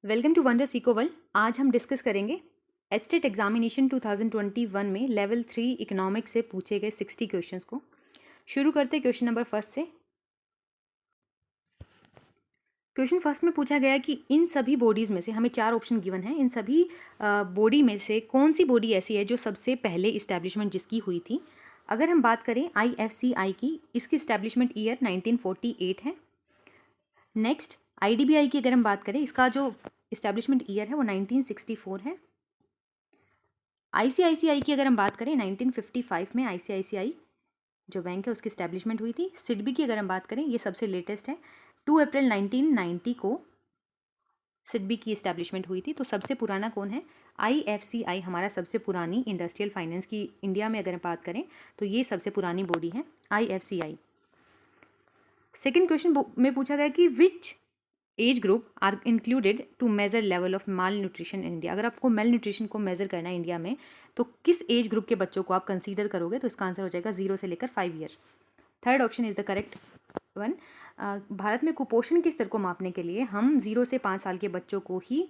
Welcome to wonder सीको world. आज हम डिस्कस करेंगे एचटेट एग्जामिनेशन 2021 में लेवल 3 इकोनॉमिक्स से पूछे गए 60 क्वेश्चंस को। शुरू करते हैं क्वेश्चन नंबर फर्स्ट से। क्वेश्चन फर्स्ट में पूछा गया कि इन सभी बॉडीज़ में से हमें 4 ऑप्शन गिवन हैं, इन सभी बॉडी में से कौन सी बॉडी ऐसी है जो सबसे पहले इस्टेब्लिशमेंट जिसकी हुई थी। अगर हम बात करें IFCI की, इसकी इस्टेब्लिशमेंट ईयर 1948 है। नेक्स्ट IDBI की अगर हम बात करें, इसका जो इस्टेब्लिशमेंट ईयर है वो 1964 है। ICICI की अगर हम बात करें 1955 में ICICI जो बैंक है उसकी इस्टेब्लिशमेंट हुई थी। सिडबी की अगर हम बात करें, ये सबसे लेटेस्ट है, 2 अप्रैल 1990 को सिडबी की इस्टेब्लिशमेंट हुई थी। तो सबसे पुराना कौन है? IFCI हमारा सबसे पुरानी इंडस्ट्रियल फाइनेंस की इंडिया में अगर हम बात करें तो ये सबसे पुरानी बॉडी है IFCI। सेकेंड क्वेश्चन में पूछा गया कि which age group are included to major level of malnutrition in India. अगर आपको मेल न्यूट्रिशन को मेजर करना है इंडिया में तो किस एज ग्रुप के बच्चों को आप कंसीडर करोगे? तो इसका आंसर हो जाएगा 0 से लेकर 5 year. Third option is the correct one. Bharat में कुपोषण के स्तर को मापने के लिए हम 0 से 5 साल के बच्चों को ही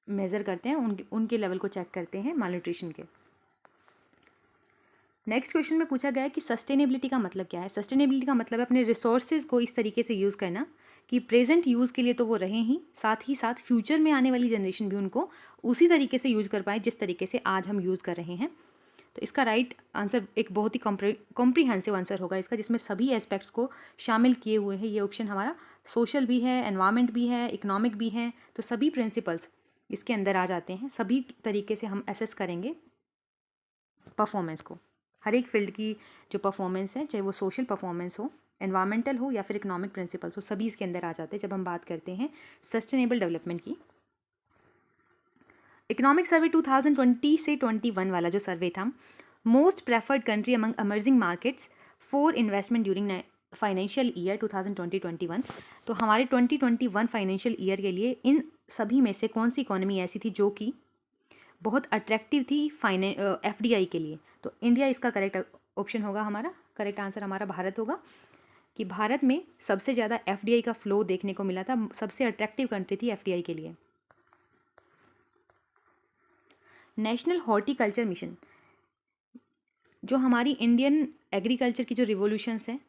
मेजर करते हैं, उनके लेवल को चेक करते हैं माल न्यूट्रिशन के। नेक्स्ट क्वेश्चन में पूछा गया है कि सस्टेनेबिलिटी का मतलब क्या है। सस्टेनेबिलिटी का मतलब है अपने रिसोर्सेज को इस तरीके से यूज़ करना कि प्रेजेंट यूज़ के लिए तो वो रहें ही साथ फ्यूचर में आने वाली जनरेशन भी उनको उसी तरीके से यूज़ कर पाए जिस तरीके से आज हम यूज़ कर रहे हैं। तो इसका राइट आंसर एक बहुत ही कॉम्प्रीहेंसिव आंसर होगा इसका, जिसमें सभी एस्पेक्ट्स को शामिल किए हुए हैं। ये ऑप्शन हमारा सोशल भी है, एनवायरमेंट भी है, इकोनॉमिक भी है। तो सभी प्रिंसिपल्स इसके अंदर आ जाते हैं। सभी तरीके से हम एसेस करेंगे परफॉर्मेंस को। हर एक फील्ड की जो परफॉर्मेंस है, चाहे वो सोशल परफॉर्मेंस हो, एनवायरमेंटल हो या फिर इकोनॉमिक प्रिंसिपल्स हो, सभी इसके अंदर आ जाते हैं जब हम बात करते हैं सस्टेनेबल डेवलपमेंट की। इकोनॉमिक सर्वे 2020 से 21 वाला जो सर्वे था, most preferred country among emerging markets for investment during financial year 2020-21। तो हमारे 2021 फाइनेंशियल ईयर के लिए इन सभी में से कौन सी इकोनॉमी ऐसी थी जो कि बहुत अट्रैक्टिव थी FDI के लिए? तो इंडिया इसका करेक्ट ऑप्शन होगा हमारा। करेक्ट आंसर हमारा भारत होगा कि भारत में सबसे ज़्यादा FDI का फ्लो देखने को मिला था, सबसे अट्रैक्टिव कंट्री थी FDI के लिए। नेशनल हॉर्टिकल्चर मिशन, जो हमारी इंडियन एग्रीकल्चर की जो रिवोल्यूशंस हैं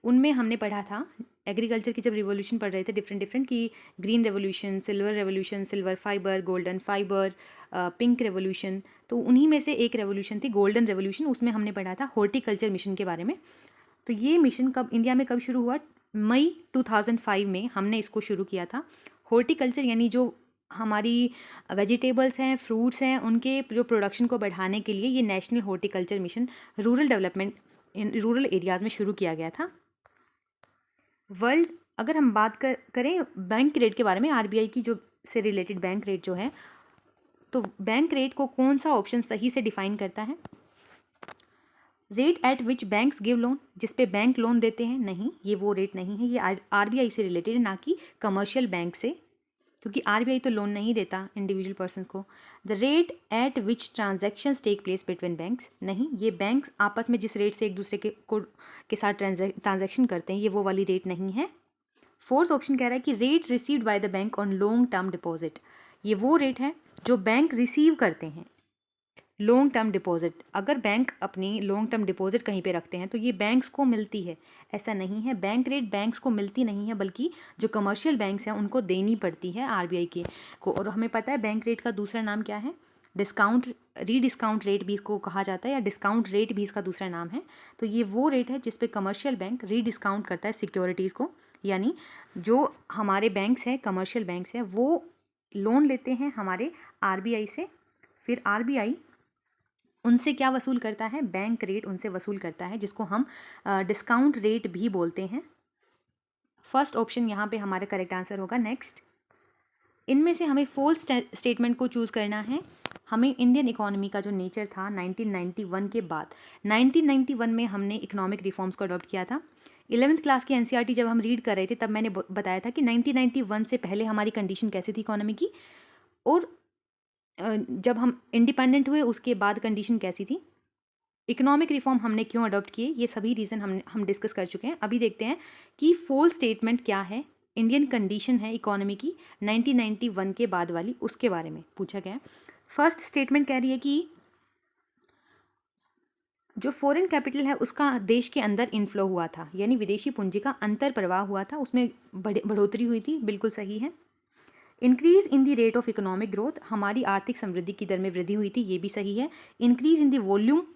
उनमें हमने पढ़ा था, एग्रीकल्चर की जब रिवोल्यूशन पढ़ रहे थे डिफरेंट की green revolution, silver fibre, golden fibre, pink revolution, तो उन्हीं में से एक रेवोल्यूशन थी गोल्डन रेवोल्यूशन। उसमें हमने पढ़ा था हॉर्टिकल्चर मिशन के बारे में। तो ये मिशन कब इंडिया में कब शुरू हुआ? मई 2005 में हमने इसको शुरू किया था। हॉर्टिकल्चर यानी जो हमारी वेजिटेबल्स हैं, फ्रूट्स हैं, उनके जो प्रोडक्शन को बढ़ाने के लिए ये national horticulture mission rural development in rural areas में शुरू किया गया था। वर्ल्ड अगर हम बात करें बैंक रेट के बारे में, RBI की जो से रिलेटेड बैंक रेट जो है, तो बैंक रेट को कौन सा ऑप्शन सही से डिफाइन करता है? Rate at which banks give loan, जिस पे बैंक लोन देते हैं? नहीं, ये वो रेट नहीं है। ये RBI से रिलेटेड है, ना कि कमर्शियल बैंक से, क्योंकि RBI तो लोन नहीं देता इंडिविजुअल पर्सन को। The rate at which transactions take place between banks, नहीं, ये बैंक्स आपस में जिस रेट से एक दूसरे के साथ ट्रांजेक्शन करते हैं ये वो वाली रेट नहीं है। फोर्थ ऑप्शन कह रहा है कि rate received by the bank on long term deposit, ये वो रेट है जो बैंक रिसीव करते हैं लॉन्ग टर्म डिपॉजिट। अगर बैंक अपनी लॉन्ग टर्म डिपॉजिट कहीं पे रखते हैं तो ये बैंक्स को मिलती है, ऐसा नहीं है। बैंक रेट बैंक्स को मिलती नहीं है, बल्कि जो कमर्शियल बैंक्स हैं उनको देनी पड़ती है RBI के को। और हमें पता है बैंक रेट का दूसरा नाम क्या है? डिस्काउंट, रीडिस्काउंट रेट भी इसको कहा जाता है, या डिस्काउंट रेट भी इसका दूसरा नाम है। तो ये वो रेट है जिस पे कमर्शियल बैंक रीडिस्काउंट करता है सिक्योरिटीज़ को, यानी जो हमारे बैंक्स हैं, कमर्शियल बैंक्स हैं, वो लोन लेते हैं हमारे RBI से, फिर RBI उनसे क्या वसूल करता है? बैंक रेट उनसे वसूल करता है, जिसको हम डिस्काउंट रेट भी बोलते हैं। फर्स्ट ऑप्शन यहाँ पे हमारा करेक्ट आंसर होगा। नेक्स्ट, इनमें से हमें फोर्थ स्टेटमेंट को चूज़ करना है। हमें इंडियन इकोनॉमी का जो नेचर था 1991 के बाद, 1991 में हमने इकोनॉमिक रिफॉर्म्स को अडॉप्ट किया था। 11th क्लास की NCERT जब हम रीड कर रहे थे तब मैंने बताया था कि 1991 से पहले हमारी कंडीशन कैसी थी इकोनॉमी की, और जब हम इंडिपेंडेंट हुए उसके बाद कंडीशन कैसी थी। इकोनॉमिक रिफॉर्म हमने क्यों अडॉप्ट किए, ये सभी रीज़न हम डिस्कस कर चुके हैं। अभी देखते हैं कि फोल स्टेटमेंट क्या है इंडियन कंडीशन है इकोनॉमी की 1991 के बाद वाली, उसके बारे में पूछा गया है। फर्स्ट स्टेटमेंट कह रही है कि जो फॉरेन कैपिटल है उसका देश के अंदर इनफ्लो हुआ था, यानी विदेशी पूंजी का अंतर प्रवाह हुआ था, उसमें बढ़ोतरी हुई थी, बिल्कुल सही है। Increase in the rate of economic growth, हमारी आर्थिक समृद्धि की दर में वृद्धि हुई थी, ये भी सही है। Increase in the volume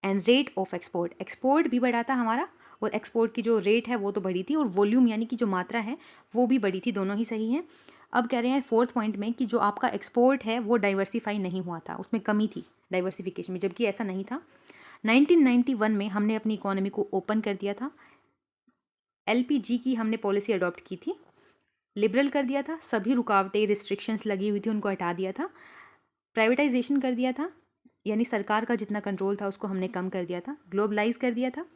and rate of export, export भी बढ़ा था हमारा, और एक्सपोर्ट की जो रेट है वो तो बढ़ी थी, और वॉल्यूम यानी कि जो मात्रा है वो भी बढ़ी थी, दोनों ही सही है। अब कह रहे हैं फोर्थ पॉइंट में कि जो आपका एक्सपोर्ट है वो डाइवर्सिफाई नहीं हुआ था, उसमें कमी थी डाइवर्सिफिकेशन में, जबकि ऐसा नहीं था। 1991 में हमने अपनी इकोनॉमी को ओपन कर दिया था, LPG की हमने पॉलिसी अडॉप्ट की थी, लिबरल कर दिया था, सभी रुकावटें रिस्ट्रिक्शंस लगी हुई थी उनको हटा दिया था, प्राइवेटाइजेशन कर दिया था, यानी सरकार का जितना कंट्रोल था उसको हमने कम कर दिया था, ग्लोबलाइज कर दिया था,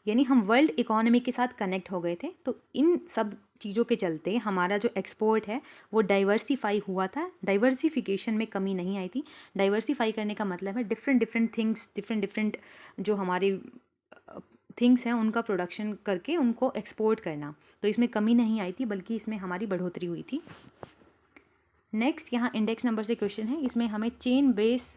यानी हम वर्ल्ड इकोनॉमी के साथ कनेक्ट हो गए थे। तो इन सब चीज़ों के चलते हमारा जो एक्सपोर्ट है वो डाइवर्सिफाई हुआ था, डाइवर्सिफिकेशन में कमी नहीं आई थी। डाइवर्सिफाई करने का मतलब है डिफरेंट डिफरेंट थिंग्स, डिफरेंट जो हमारे थिंग्स हैं उनका प्रोडक्शन करके उनको एक्सपोर्ट करना, तो इसमें कमी नहीं आई थी बल्कि इसमें हमारी बढ़ोतरी हुई थी। नेक्स्ट यहाँ इंडेक्स नंबर से क्वेश्चन है, इसमें हमें चेन बेस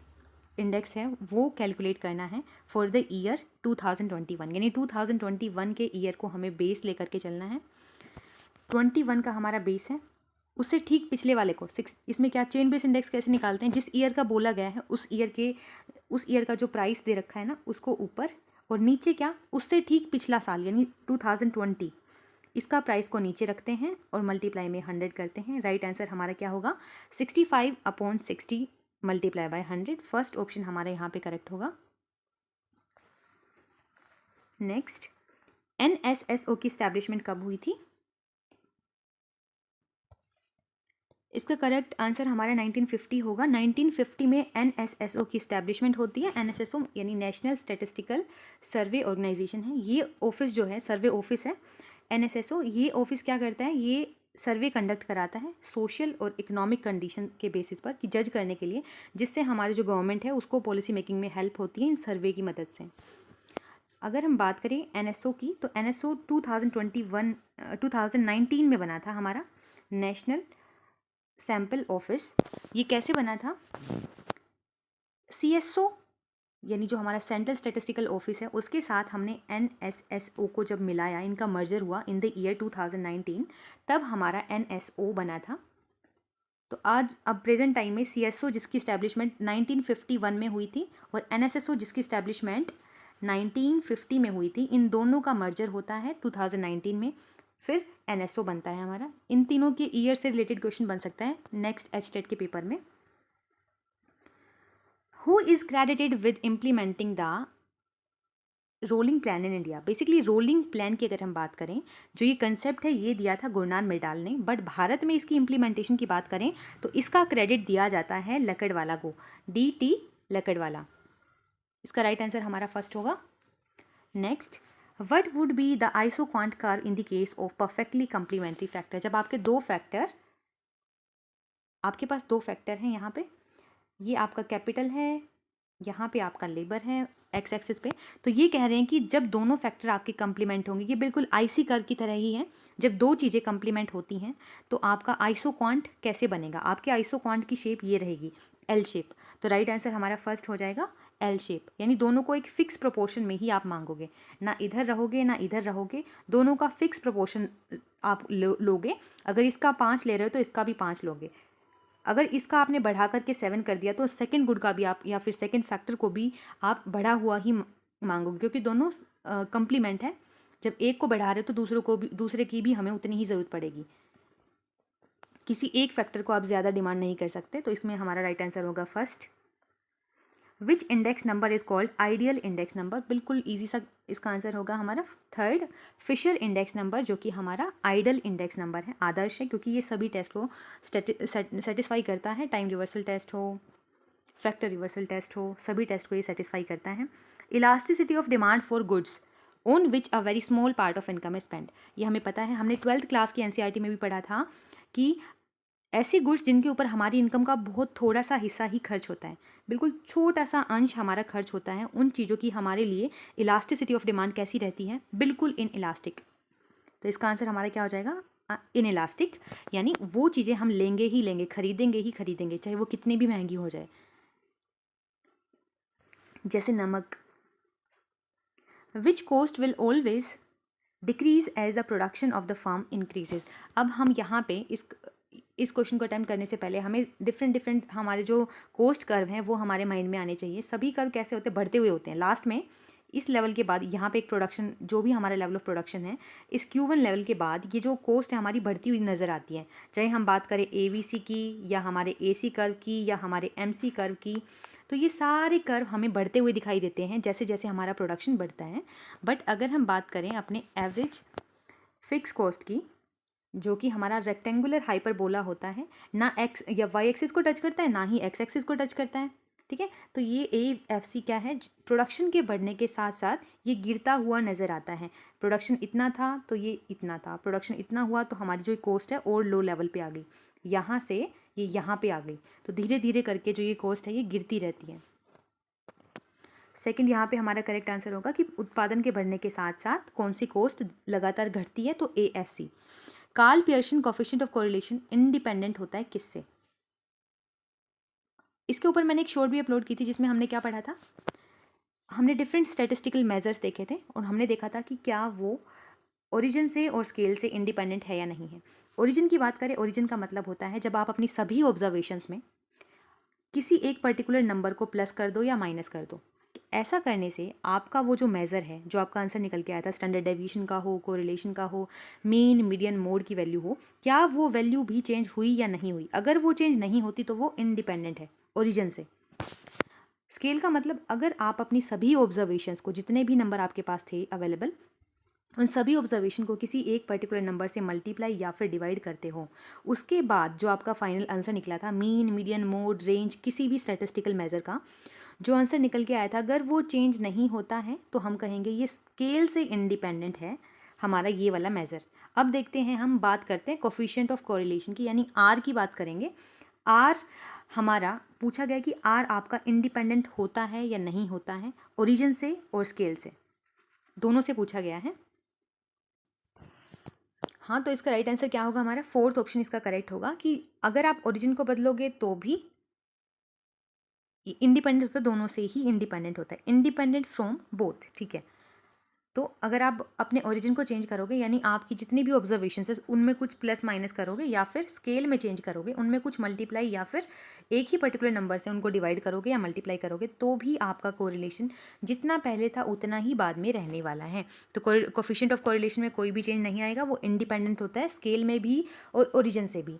इंडेक्स है वो कैलकुलेट करना है फॉर द ईयर 2021, यानी 2021 के ईयर को हमें बेस लेकर के चलना है। 21 का हमारा बेस है, उससे ठीक पिछले वाले को 6, इसमें क्या चेन बेस इंडेक्स कैसे निकालते हैं, जिस ईयर का बोला गया है उस ईयर का जो प्राइस दे रखा है ना उसको ऊपर, और नीचे क्या उससे ठीक पिछला साल यानी 2020 इसका प्राइस को नीचे रखते हैं और मल्टीप्लाई में 100 करते हैं। राइट आंसर हमारा क्या होगा 65/60 मल्टीप्लाई बाय 100, फर्स्ट ऑप्शन हमारा यहाँ पे करेक्ट होगा। नेक्स्ट NSSO की स्टैब्लिशमेंट कब हुई थी, इसका करेक्ट आंसर हमारा 1950 होगा। 1950 में NSSO की स्टैब्लिशमेंट होती है। NSSO यानी नेशनल स्टैटिस्टिकल सर्वे ऑर्गेनाइजेशन है, ये ऑफिस जो है सर्वे ऑफिस है। NSSO ये ऑफिस क्या करता है, ये सर्वे कंडक्ट कराता है सोशल और इकोनॉमिक कंडीशन के बेसिस पर, कि जज करने के लिए, जिससे हमारे जो गवर्नमेंट है उसको पॉलिसी मेकिंग में हेल्प होती है इन सर्वे की मदद से। अगर हम बात करें NSO की, तो NSO 2019 में बना था हमारा नेशनल सैम्पल ऑफिस। ये कैसे बना था, CSO यानी जो हमारा सेंट्रल स्टैटिस्टिकल ऑफिस है उसके साथ हमने NSSO को जब मिलाया, इनका मर्जर हुआ इन द ईयर 2019, तब हमारा NSO बना था। तो आज अब प्रेजेंट टाइम में CSO जिसकी स्टैब्लिशमेंट 1951 में हुई थी और NSSO जिसकी स्टैब्लिशमेंट 1950 में हुई थी, इन दोनों का मर्जर होता है 2019 में, फिर NSO बनता है हमारा। इन तीनों के ईयर से रिलेटेड क्वेश्चन बन सकता है नेक्स्ट HTET के पेपर में। Who is credited with implementing the rolling plan in India, basically rolling plan की अगर हम बात करें, जो ये कंसेप्ट है ये दिया था गुरनान मिर्डाल ने, बट भारत में इसकी इम्प्लीमेंटेशन की बात करें तो इसका क्रेडिट दिया जाता है लकड़वाला को, DT लकड़वाला। इसका राइट आंसर हमारा फर्स्ट होगा। Next, what would be the isoquant curve in the case of perfectly complementary factor, जब आपके पास दो फैक्टर हैं, यहाँ पे ये आपका कैपिटल है, यहाँ पे आपका लेबर है एक्स एक्सिस पे, तो ये कह रहे हैं कि जब दोनों फैक्टर आपके कंप्लीमेंट होंगे, ये बिल्कुल आईसी कर्व की तरह ही है, जब दो चीज़ें कंप्लीमेंट होती हैं तो आपका आइसोक्वांट कैसे बनेगा, आपके आइसोक्वांट की शेप ये रहेगी L शेप। तो राइट आंसर हमारा फर्स्ट हो जाएगा L शेप, यानी दोनों को एक फिक्स प्रोपोर्शन में ही आप मांगोगे, ना इधर रहोगे ना इधर रहोगे, दोनों का फिक्स प्रोपोर्शन आप लोगे। अगर इसका 5 ले रहे हो तो इसका भी 5 लोगे, अगर इसका आपने बढ़ा करके 7 कर दिया तो सेकंड गुड का भी आप, या फिर सेकंड फैक्टर को भी आप बढ़ा हुआ ही मांगोगे, क्योंकि दोनों कंप्लीमेंट है। जब एक को बढ़ा रहे हो तो दूसरे की भी हमें उतनी ही ज़रूरत पड़ेगी, किसी एक फैक्टर को आप ज़्यादा डिमांड नहीं कर सकते। तो इसमें हमारा राइट आंसर होगा first. Which index number is called ideal index number, बिल्कुल ईजी सा इसका आंसर होगा हमारा थर्ड, फिशर इंडेक्स नंबर, जो कि हमारा आइडियल इंडेक्स नंबर है, आदर्श है, क्योंकि ये सभी टेस्ट को सेटिस्फाई करता है, टाइम रिवर्सल टेस्ट हो, फैक्टर रिवर्सल टेस्ट हो, सभी टेस्ट को ये सेटिस्फाई करता है। Elasticity of demand for goods on which a very small part of income is spend, ये हमें पता है, हमने 12th क्लास की NCERT में भी पढ़ा था कि ऐसे गुड्स जिनके ऊपर हमारी इनकम का बहुत थोड़ा सा हिस्सा ही खर्च होता है, बिल्कुल छोटा सा अंश हमारा खर्च होता है, उन चीज़ों की हमारे लिए इलास्टिसिटी ऑफ डिमांड कैसी रहती है, बिल्कुल इन इलास्टिक। तो इसका आंसर हमारा क्या हो जाएगा इनइलास्टिक, यानी वो चीज़ें हम लेंगे ही लेंगे, खरीदेंगे ही खरीदेंगे, चाहे वो कितनी भी महंगी हो जाए। जैसे नमक, which cost will always decrease as the production of the farm increases. अब हम यहाँ पे इस क्वेश्चन को अटेम्प्ट करने से पहले हमें डिफरेंट हमारे जो कोस्ट कर्व हैं वो हमारे माइंड में आने चाहिए। सभी कर्व कैसे होते हैं, बढ़ते हुए होते हैं। लास्ट में इस लेवल के बाद यहाँ पे एक प्रोडक्शन, जो भी हमारा लेवल ऑफ प्रोडक्शन है, इस Q1 लेवल के बाद ये जो कोस्ट है हमारी बढ़ती हुई नज़र आती है। चाहे हम बात करें ABC की, या हमारे AC कर्व की, या हमारे MC कर्व की, तो ये सारे कर्व हमें बढ़ते हुए दिखाई देते हैं जैसे जैसे हमारा प्रोडक्शन बढ़ता है। बट अगर हम बात करें अपने एवरेज फिक्स कॉस्ट की, जो कि हमारा रेक्टेंगुलर हाइपरबोला होता है, ना एक्स या वाई एक्सिस को टच करता है, ना ही एक्स एक्सिस को टच करता है, ठीक है। तो ये AFC क्या है, प्रोडक्शन के बढ़ने के साथ साथ ये गिरता हुआ नज़र आता है। प्रोडक्शन इतना था तो ये इतना था, प्रोडक्शन इतना हुआ तो हमारी जो कॉस्ट है और लो लेवल पे आ गई, यहाँ से ये यहाँ पे आ गई। तो धीरे धीरे करके जो ये कॉस्ट है ये गिरती रहती है। सेकंड यहाँ पे हमारा करेक्ट आंसर होगा कि उत्पादन के बढ़ने के साथ साथ कौन सी कॉस्ट लगातार घटती है, तो AFC। Karl Pearson coefficient of correlation independent होता है किससे? इसके ऊपर मैंने एक शॉर्ट भी अपलोड की थी जिसमें हमने क्या पढ़ा था, हमने डिफरेंट स्टैटिस्टिकल मेजर्स देखे थे और हमने देखा था कि क्या वो ओरिजिन से और स्केल से इंडिपेंडेंट है या नहीं है। ओरिजिन की बात करें, ओरिजिन का मतलब होता है जब आप अपनी सभी ऑब्जर्वेशंस में किसी एक पर्टिकुलर नंबर को प्लस कर दो या माइनस कर दो। ऐसा करने से आपका वो जो मेज़र है, जो आपका आंसर निकल के आया था, स्टैंडर्ड डेविएशन का हो, कोरिलेशन का हो, मीन, मीडियन, मोड की वैल्यू हो, क्या वो वैल्यू भी चेंज हुई या नहीं हुई। अगर वो चेंज नहीं होती तो वो इंडिपेंडेंट है ओरिजिन से। स्केल का मतलब अगर आप अपनी सभी ऑब्जर्वेशंस को, जितने भी नंबर आपके पास थे अवेलेबल, उन सभी ऑब्जर्वेशन को किसी एक पर्टिकुलर नंबर से मल्टीप्लाई या फिर डिवाइड करते हो, उसके बाद जो आपका फाइनल आंसर निकला था, मीन, मीडियन, मोड, रेंज, किसी भी स्टैटिस्टिकल मेजर का जो आंसर निकल के आया था, अगर वो चेंज नहीं होता है तो हम कहेंगे ये स्केल से इंडिपेंडेंट है हमारा ये वाला मेज़र। अब देखते हैं, हम बात करते हैं कोफिशिएंट ऑफ कोरिलेशन की, यानी R की बात करेंगे। R हमारा पूछा गया कि R आपका इंडिपेंडेंट होता है या नहीं होता है, ओरिजिन से और स्केल से, दोनों से पूछा गया है। हाँ, तो इसका राइट आंसर क्या होगा, हमारा फोर्थ ऑप्शन इसका करेक्ट होगा कि अगर आप ओरिजिन को बदलोगे तो भी इंडिपेंडेंट होता है, दोनों से ही इंडिपेंडेंट होता है, इंडिपेंडेंट फ्रॉम बोथ, ठीक है। तो अगर आप अपने ओरिजिन को चेंज करोगे, यानी आपकी जितनी भी ऑब्जर्वेशन है उनमें कुछ प्लस माइनस करोगे, या फिर स्केल में चेंज करोगे, उनमें कुछ मल्टीप्लाई या फिर एक ही पर्टिकुलर नंबर से उनको डिवाइड करोगे या मल्टीप्लाई करोगे, तो भी आपका कोरिलेशन जितना पहले था उतना ही बाद में रहने वाला है। तो कोफिशिएंट ऑफ कोरिलेशन में कोई भी चेंज नहीं आएगा, वो इंडिपेंडेंट होता है स्केल में भी और ओरिजिन से भी।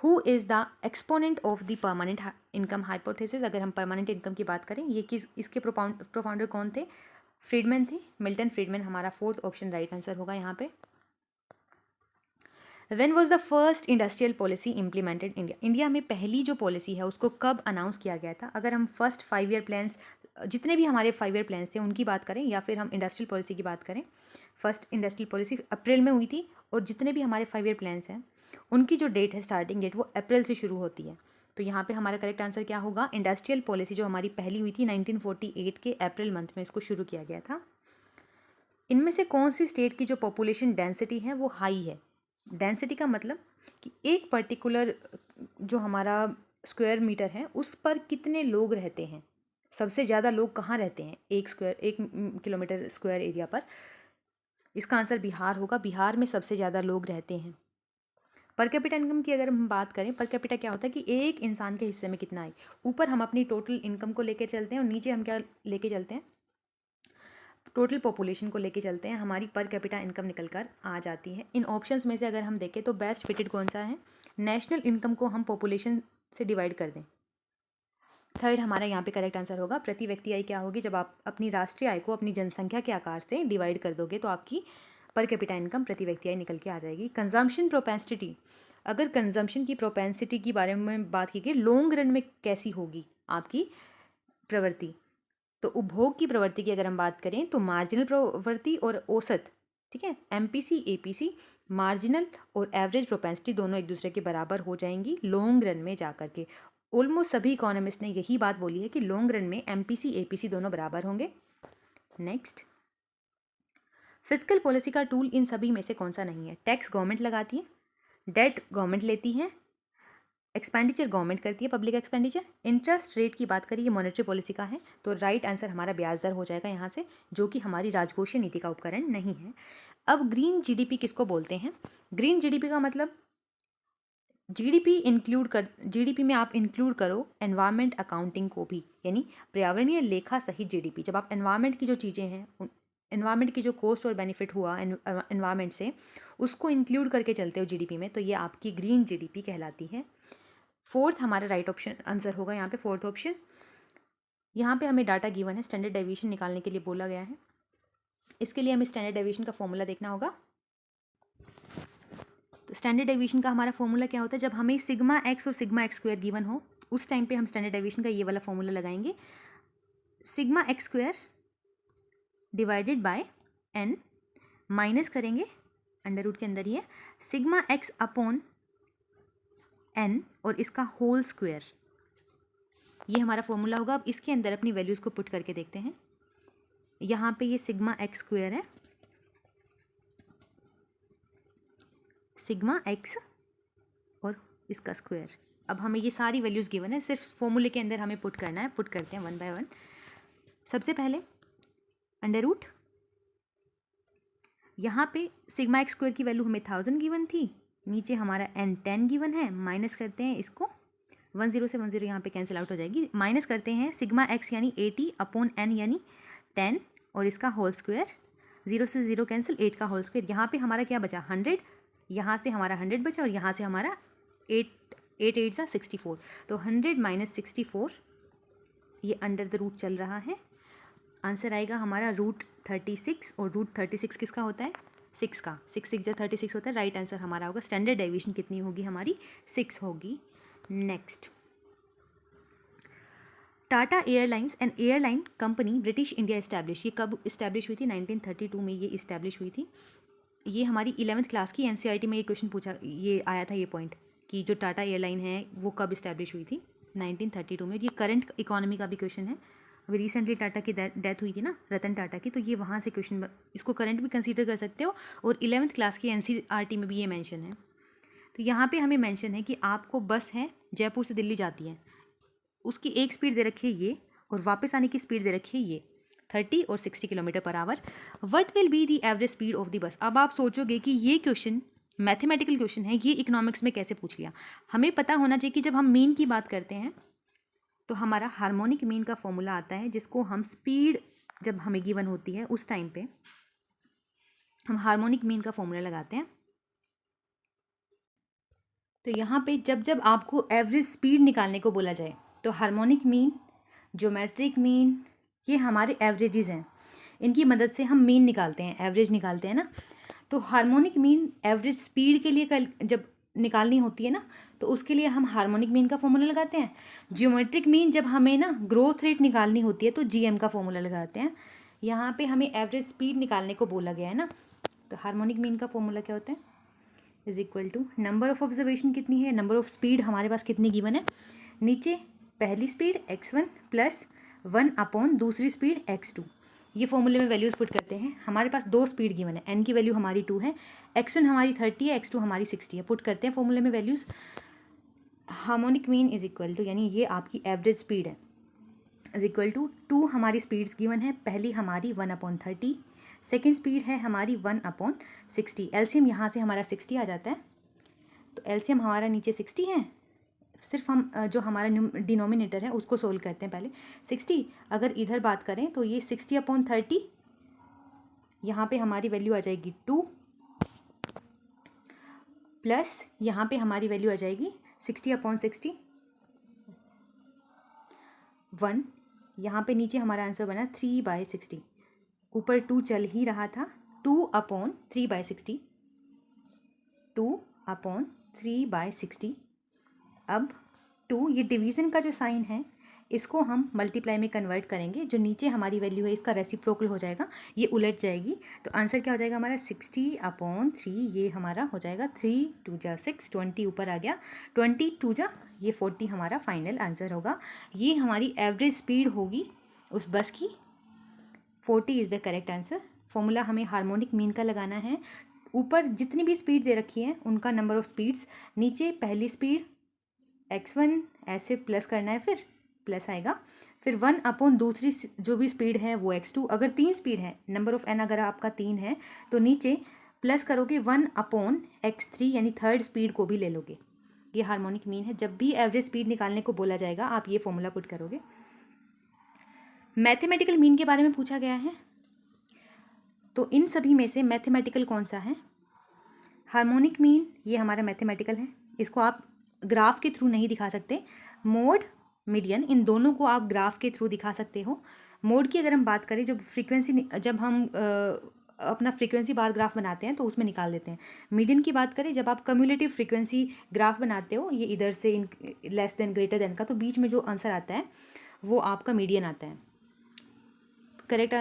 Who is the exponent of the permanent income hypothesis. अगर हम परमानेंट इनकम की बात करें, ये इसके प्रोफाउंडर कौन थे, फ्रीडमैन थे, मिल्टन फ्रीडमैन हमारा फोर्थ ऑप्शन राइट आंसर होगा यहाँ पे। When was the first industrial policy implemented India. India में पहली जो पॉलिसी है उसको कब अनाउंस किया गया था। अगर हम फर्स्ट 5 ईयर प्लान्स, जितने भी हमारे 5 ईयर प्लान्स थे उनकी बात करें, या फिर हम इंडस्ट्रियल पॉलिसी की बात करें, फर्स्ट इंडस्ट्रियल पॉलिसी अप्रैल में हुई थी, और जितने भी हमारे 5 ईयर प्लान्स हैं उनकी जो डेट है, स्टार्टिंग डेट, वो अप्रैल से शुरू होती है। तो यहाँ पे हमारा करेक्ट आंसर क्या होगा, इंडस्ट्रियल पॉलिसी जो हमारी पहली हुई थी 1948 के अप्रैल मंथ में इसको शुरू किया गया था। इनमें से कौन सी स्टेट की जो पॉपुलेशन डेंसिटी है वो हाई है। डेंसिटी का मतलब कि एक पर्टिकुलर जो हमारा स्क्वायर मीटर है उस पर कितने लोग रहते हैं, सबसे ज़्यादा लोग कहाँ रहते हैं एक किलोमीटर स्क्वायर एरिया पर। इसका आंसर बिहार होगा, बिहार में सबसे ज़्यादा लोग रहते हैं। पर कैपिटा इनकम की अगर हम बात करें, पर कैपिटा क्या होता है कि एक इंसान के हिस्से में कितना है। ऊपर हम अपनी टोटल इनकम को लेके चलते हैं और नीचे हम क्या लेके चलते हैं, टोटल पॉपुलेशन को लेके चलते हैं, हमारी पर कैपिटा इनकम निकल कर आ जाती है। इन ऑप्शंस में से अगर हम देखें तो बेस्ट फिटेड कौन सा है, नेशनल इनकम को हम पॉपुलेशन से डिवाइड कर दें। थर्ड हमारा यहाँ पे करेक्ट आंसर होगा। प्रति व्यक्ति आय क्या होगी, जब आप अपनी राष्ट्रीय आय को अपनी जनसंख्या के आकार से डिवाइड कर दोगे तो आपकी पर कैपिटा इनकम प्रति व्यक्ति आय निकल के आ जाएगी। कंजम्पशन प्रोपेंसिटी, अगर कंजम्पशन की प्रोपेंसिटी के बारे में बात की गई, लॉन्ग रन में कैसी होगी आपकी प्रवृत्ति, तो उपभोग की प्रवृत्ति की अगर हम बात करें तो मार्जिनल प्रवृत्ति और औसत, ठीक है, MPC APC, मार्जिनल और एवरेज प्रोपेंसिटी दोनों एक दूसरे के बराबर हो जाएंगी लॉन्ग रन में जाकर के। ऑलमोस्ट सभी इकोनॉमिस्ट ने यही बात बोली है कि लॉन्ग रन में MPC APC दोनों बराबर होंगे। नेक्स्ट, फिस्कल पॉलिसी का टूल इन सभी में से कौन सा नहीं है? टैक्स गवर्नमेंट लगाती है, डेट गवर्नमेंट लेती है, एक्सपेंडिचर गवर्नमेंट करती है, पब्लिक एक्सपेंडिचर। इंटरेस्ट रेट की बात करिए, ये मॉनेटरी पॉलिसी का है, तो राइट आंसर हमारा ब्याज दर हो जाएगा यहाँ से, जो कि हमारी राजकोषीय नीति का उपकरण नहीं है। अब ग्रीन जीडीपी किसको बोलते हैं? ग्रीन जीडीपी का मतलब जीडीपी में आप इंक्लूड करो एनवायरमेंट अकाउंटिंग को भी, यानी पर्यावरणीय लेखा सहित जीडीपी। जब आप एनवायरमेंट की जो चीज़ें हैं, एनवायरमेंट की जो कॉस्ट और बेनिफिट हुआ एनवायरमेंट से, उसको इंक्लूड करके चलते हो जीडीपी में, तो ये आपकी ग्रीन जीडीपी कहलाती है। फोर्थ हमारा राइट ऑप्शन आंसर होगा यहाँ पे, फोर्थ ऑप्शन। यहाँ पे हमें डाटा गिवन है, स्टैंडर्ड डेविएशन निकालने के लिए बोला गया है। इसके लिए हमें स्टैंडर्ड डेविएशन का फॉर्मूला देखना होगा। तो स्टैंडर्ड डेविएशन का हमारा फॉर्मूला क्या होता है? जब हमें सिग्मा एक्स और सिग्मा एक्स स्क्वायर गिवन हो, उस टाइम पे हम स्टैंडर्ड डेविएशन का ये वाला फॉर्मूला लगाएंगे, sigma x square divided by n, minus करेंगे अंडर रूट के अंदर ही है, सिग्मा एक्स अपॉन एन और इसका होल स्क्वायर, ये हमारा फॉर्मूला होगा। अब इसके अंदर अपनी वैल्यूज़ को पुट करके देखते हैं। यहाँ पे ये सिग्मा एक्स स्क्वायर है, सिग्मा एक्स और इसका स्क्वायर। अब हमें ये सारी वैल्यूज़ गिवन है, सिर्फ फॉर्मूले के अंदर हमें पुट करना है। पुट करते हैं वन बाय वन। सबसे पहले अंडर रूट, यहाँ पे सिग्मा एक्स स्क्वायर की वैल्यू हमें 1000 गिवन थी, नीचे हमारा n 10 गिवन है, माइनस करते हैं इसको, 10 से 10 यहाँ पे कैंसिल आउट हो जाएगी, माइनस करते हैं सिग्मा एक्स यानी 80 अपॉन n यानी 10 और इसका होल स्क्वायर, 0 से 0 कैंसिल, 8 का होल स्क्वायर। यहाँ पे हमारा क्या बचा? 100, यहाँ से हमारा 100 बचा और यहाँ से हमारा 8 8 सा 64, तो 100 माइनस 64 ये अंडर द रूट चल रहा है। आंसर आएगा हमारा रूट 36, और रूट 36 किसका होता है? 6 का, 6 6 36 होता है। राइट आंसर हमारा होगा, स्टैंडर्ड डेविएशन कितनी होगी हमारी? 6 होगी। Next, Tata airlines and airline company British India establish, ये कब इस्टेब्लिश हुई थी? 1932 में ये इस्टेब्लिश हुई थी। ये हमारी 11th क्लास की एनसीईआरटी में ये क्वेश्चन पूछा, ये आया था ये पॉइंट कि जो टाटा एयरलाइन है वो कब इस्टेब्लिश हुई थी? 1932 में। ये करंट इकोनॉमी का भी क्वेश्चन है। अभी रिसेंटली टाटा की डेथ हुई थी ना, रतन टाटा की, तो ये वहाँ से क्वेश्चन, इसको करंट भी कंसीडर कर सकते हो, और 11th क्लास की एनसीईआरटी में भी ये मेंशन है। तो यहाँ पे हमें मेंशन है कि आपको बस है, जयपुर से दिल्ली जाती है, उसकी एक स्पीड दे रखी है ये, और वापस आने की स्पीड दे रखी है ये 30 और 60 kilometre per hour. What will be the average speed of the bus? अब आप सोचोगे कि ये क्वेश्चन मैथमेटिकल क्वेश्चन है, ये इकोनॉमिक्स में कैसे पूछ लिया? हमें पता होना चाहिए कि जब हम मीन की बात करते हैं तो हमारा हार्मोनिक मीन का फॉर्मूला आता है, जिसको हम स्पीड जब हमें गिवन होती है उस टाइम पे हम हार्मोनिक मीन का फॉर्मूला लगाते हैं। तो यहाँ पे जब जब आपको एवरेज स्पीड निकालने को बोला जाए तो हार्मोनिक मीन, ज्योमेट्रिक मीन, ये हमारे एवरेजेस हैं, इनकी मदद से हम मीन निकालते हैं, एवरेज निकालते हैं ना। तो हार्मोनिक मीन एवरेज स्पीड के लिए जब निकालनी होती है ना, तो उसके लिए हम हार्मोनिक मीन का फॉर्मूला लगाते हैं। ज्योमेट्रिक मीन जब हमें ना ग्रोथ रेट निकालनी होती है तो जीएम का फॉर्मूला लगाते हैं। यहाँ पे हमें एवरेज स्पीड निकालने को बोला गया है ना, तो हार्मोनिक मीन का फॉर्मूला क्या होता है? Is equal to number of observation कितनी है, नंबर ऑफ स्पीड हमारे पास कितनी गिवन है, नीचे पहली स्पीड x1 प्लस 1 अपॉन दूसरी स्पीड x2। ये फॉर्मूले में वैल्यूज़ पुट करते हैं। हमारे पास दो स्पीड गिवन है, n की वैल्यू हमारी 2 है, x1 हमारी 30 है, x2 हमारी 60 है। पुट करते हैं फॉर्मूले में values. Harmonic mean is equal to, यानी ये आपकी एवरेज स्पीड है, इज इक्वल टू 2 हमारी स्पीड्स गिवन है, पहली हमारी 1/30, सेकेंड स्पीड है हमारी 1/60। एलसीएम यहाँ से हमारा 60 आ जाता है, तो एलसीएम हमारा नीचे 60 है। सिर्फ हम जो हमारा डिनोमिनेटर है उसको सोल्व करते हैं पहले। 60 अगर इधर बात करें तो ये 60/30, यहाँ पे हमारी वैल्यू आ जाएगी 2, प्लस यहाँ पे हमारी वैल्यू आ जाएगी 60/60 1, यहाँ पे नीचे हमारा आंसर बना 3/60, ऊपर 2 चल ही रहा था, 2/3/60, 2/3/60। अब 2, ये डिवीज़न का जो साइन है इसको हम मल्टीप्लाई में कन्वर्ट करेंगे, जो नीचे हमारी वैल्यू है इसका रेसिप्रोकल हो जाएगा, ये उलट जाएगी, तो आंसर क्या हो जाएगा हमारा 60/3, ये हमारा हो जाएगा 3 2 जा 6, 20 ऊपर आ गया, 20 2 जा ये 40 हमारा फाइनल आंसर होगा। ये हमारी एवरेज स्पीड होगी उस बस की, 40 is the correct answer, formula हमें हार्मोनिक मीन का लगाना है। ऊपर जितनी भी स्पीड दे रखी है उनका नंबर ऑफ स्पीड्स, नीचे पहली स्पीड x1 ऐसे प्लस करना है, फिर प्लस आएगा, फिर 1 अपॉन दूसरी जो भी स्पीड है वो x2। अगर 3 स्पीड है, नंबर ऑफ n अगर आपका 3 है तो नीचे प्लस करोगे 1 अपॉन x3, यानी थर्ड स्पीड को भी ले लोगे। ये हार्मोनिक मीन है। जब भी एवरेज स्पीड निकालने को बोला जाएगा आप ये फॉर्मूला पुट करोगे। मैथमेटिकल मीन के बारे में पूछा गया है, तो इन सभी में से मैथमेटिकल कौन सा है? हार्मोनिक मीन ये हमारा मैथमेटिकल है। इसको आप ग्राफ के थ्रू नहीं दिखा सकते। मोड, मीडियन, इन दोनों को आप ग्राफ के थ्रू दिखा सकते हो। मोड की अगर हम बात करें, जब हम अपना फ्रीक्वेंसी बार ग्राफ बनाते हैं तो उसमें निकाल देते हैं। मीडियन की बात करें, जब आप कम्युलेटिव फ्रीक्वेंसी ग्राफ बनाते हो, ये इधर से लेस देन ग्रेटर देन का, तो बीच में जो आंसर आता है वो आपका मीडियन आता है। करेक्ट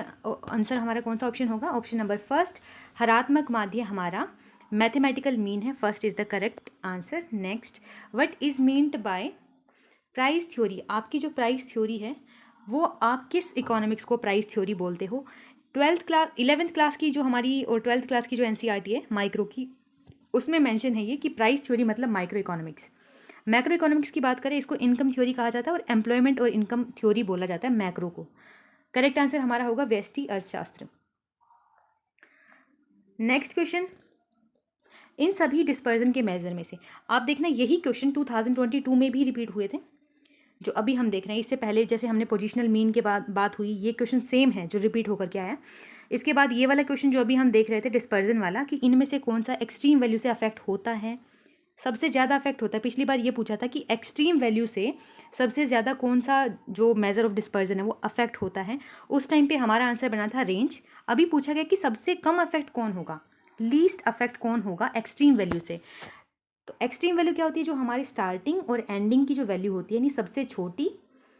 आंसर हमारा कौन सा ऑप्शन होगा? ऑप्शन नंबर फर्स्ट, हरात्मक माध्य हमारा मैथमेटिकल मीन है। First is the correct answer. Next, what is meant by price theory? आपकी जो प्राइस थ्योरी है वो आप किस इकोनॉमिक्स को प्राइस थ्योरी बोलते हो? 11th क्लास की जो हमारी और 12th क्लास की जो एनसीईआरटी है माइक्रो की, उसमें मेंशन है ये कि प्राइस थ्योरी मतलब माइक्रो इकोनॉमिक्स। मैक्रो इकोनॉमिक्स की बात करें, इसको इनकम थ्योरी कहा जाता है और एम्प्लॉयमेंट और इनकम थ्योरी बोला जाता है मैक्रो को। करेक्ट आंसर हमारा होगा व्यष्टि अर्थशास्त्र। नेक्स्ट क्वेश्चन, इन सभी डिस्पर्जन के मेजर में से, आप देखना यही क्वेश्चन 2022 में भी रिपीट हुए थे जो अभी हम देख रहे हैं। इससे पहले जैसे हमने पोजिशनल मीन के बाद बात हुई, ये क्वेश्चन सेम है जो रिपीट होकर के आया। इसके बाद ये वाला क्वेश्चन जो अभी हम देख रहे थे डिस्पर्जन वाला, कि इनमें से कौन सा एक्सट्रीम वैल्यू से अफेक्ट होता है, सबसे ज़्यादा अफेक्ट होता है। पिछली बार ये पूछा था कि एक्सट्रीम वैल्यू से सबसे ज़्यादा कौन सा जो मेजर ऑफ डिस्पर्जन है वो अफेक्ट होता है। उस टाइम पे हमारा आंसर बना था रेंज। अभी पूछा गया कि सबसे कम अफेक्ट कौन होगा, लीस्ट अफेक्ट कौन होगा एक्सट्रीम वैल्यू से। तो एक्सट्रीम वैल्यू क्या होती है? जो हमारी स्टार्टिंग और एंडिंग की जो वैल्यू होती है, यानी सबसे छोटी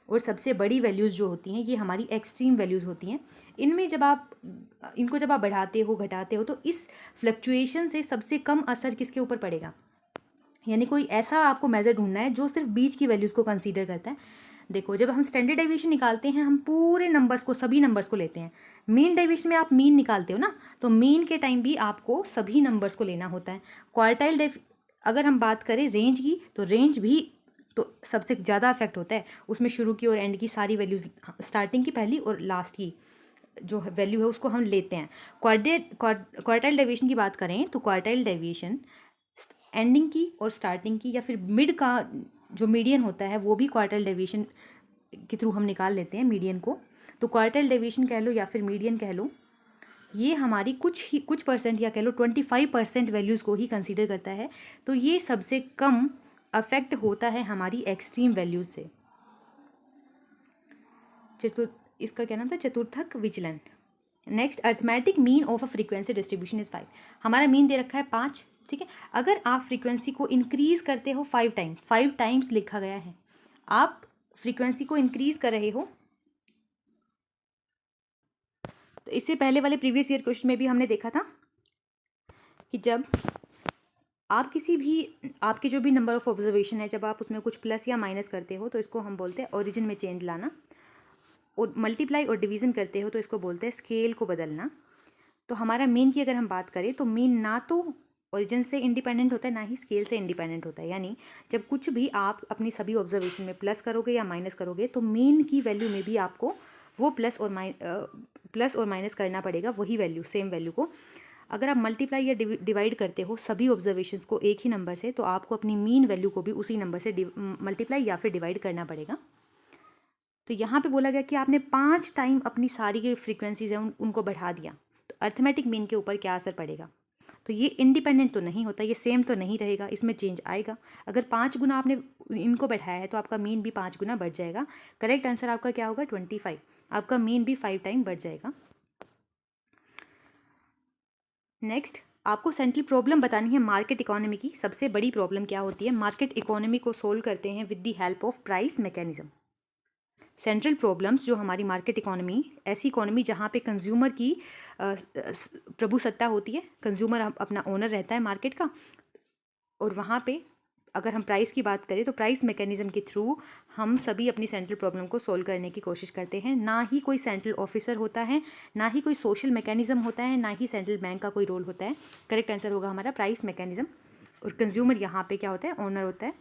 और सबसे बड़ी वैल्यूज़ जो होती हैं, ये हमारी एक्सट्रीम वैल्यूज़ होती हैं। इनमें जब आप बढ़ाते हो घटाते हो तो इस फ्लक्चुएशन से सबसे कम असर किसके ऊपर पड़ेगा? यानी कोई ऐसा आपको मेजर ढूंढना है जो सिर्फ बीच की वैल्यूज़ को कंसीडर करता है। देखो, जब हम स्टैंडर्ड डेविएशन निकालते हैं हम पूरे नंबर्स को, सभी नंबर्स को लेते हैं। मीन डेविएशन में आप मीन निकालते हो ना, तो मीन के टाइम भी आपको सभी नंबर्स को लेना होता है। क्वार्टाइल अगर हम बात करें रेंज की, तो रेंज भी तो सबसे ज़्यादा अफेक्ट होता है। उसमें शुरू की और एंड की सारी वैल्यूज़, स्टार्टिंग की पहली और लास्ट की जो वैल्यू है उसको हम लेते हैं। क्वार्टाइल डेविएशन की बात करें तो क्वार्टाइल डेविएशन एंडिंग की और स्टार्टिंग की, या फिर मिड का जो मीडियन होता है वो भी क्वार्टाइल डेविएशन के थ्रू हम निकाल लेते हैं मीडियन को। तो क्वार्टाइल डेविएशन कह लो या फिर मीडियन कह लो, ये हमारी कुछ परसेंट या कह लो 25% वैल्यूज़ को ही कंसीडर करता है। तो ये सबसे कम अफेक्ट होता है हमारी एक्सट्रीम वैल्यूज़ से। इसका क्या नाम था? चतुर्थक विचलन। Next, arithmetic mean of a frequency distribution is 5। हमारा मीन दे रखा है 5, ठीक है। अगर आप फ्रीक्वेंसी को इंक्रीज करते हो 5 टाइम्स लिखा गया है, आप फ्रीक्वेंसी को इंक्रीज कर रहे हो, तो इससे पहले वाले प्रीवियस ईयर क्वेश्चन में भी हमने देखा था कि जब आप किसी भी आपके जो भी नंबर ऑफ ऑब्जर्वेशन है, जब आप उसमें कुछ प्लस या माइनस करते हो तो इसको हम बोलते हैं ओरिजिन में चेंज लाना, और मल्टीप्लाई और डिवीज़न करते हो तो इसको बोलते हैं स्केल को बदलना। तो हमारा मीन की अगर हम बात करें तो मीन ना तो ओरिजिन से इंडिपेंडेंट होता है ना ही स्केल से इंडिपेंडेंट होता है। यानी जब कुछ भी आप अपनी सभी ऑब्जर्वेशन में प्लस करोगे या माइनस करोगे तो मीन की वैल्यू में भी आपको वो प्लस और माइनस करना पड़ेगा, वही वैल्यू, सेम वैल्यू को। अगर आप मल्टीप्लाई या डिवाइड करते हो सभी ऑब्जर्वेशंस को एक ही नंबर से, तो आपको अपनी मीन वैल्यू को भी उसी नंबर से मल्टीप्लाई या फिर डिवाइड करना पड़ेगा। तो यहाँ पे बोला गया कि आपने 5 टाइम अपनी सारी जो फ्रीक्वेंसीज हैं उनको बढ़ा दिया, तो अर्थमेटिक मीन के ऊपर क्या असर पड़ेगा? तो ये इंडिपेंडेंट तो नहीं होता, ये सेम तो नहीं रहेगा, इसमें चेंज आएगा। अगर 5 गुना आपने इनको बढ़ाया है तो आपका मीन भी 5 गुना बढ़ जाएगा। करेक्ट आंसर आपका क्या होगा? 25। आपका मीन भी 5 टाइम बढ़ जाएगा। नेक्स्ट, आपको सेंट्रल प्रॉब्लम बतानी है मार्केट इकोनॉमी की। सबसे बड़ी प्रॉब्लम क्या होती है? मार्केट इकोनॉमी को सोल्व करते हैं with the help of price mechanism. Central problems जो हमारी मार्केट इकोनॉमी, ऐसी इकोनॉमी जहाँ पे कंज्यूमर की प्रभुसत्ता होती है, कंज्यूमर अपना ओनर रहता है मार्केट का, और वहाँ पे अगर हम प्राइस की बात करें तो प्राइस मैकेनिज्म के थ्रू हम सभी अपनी सेंट्रल प्रॉब्लम को सोल्व करने की कोशिश करते हैं। ना ही कोई सेंट्रल ऑफिसर होता है, ना ही कोई सोशल मैकेनिज्म होता है, ना ही सेंट्रल बैंक का कोई रोल होता है। करेक्ट आंसर होगा हमारा प्राइस मैकेनिज्म। और कंज्यूमर यहाँ पे क्या होता है, ओनर होता है।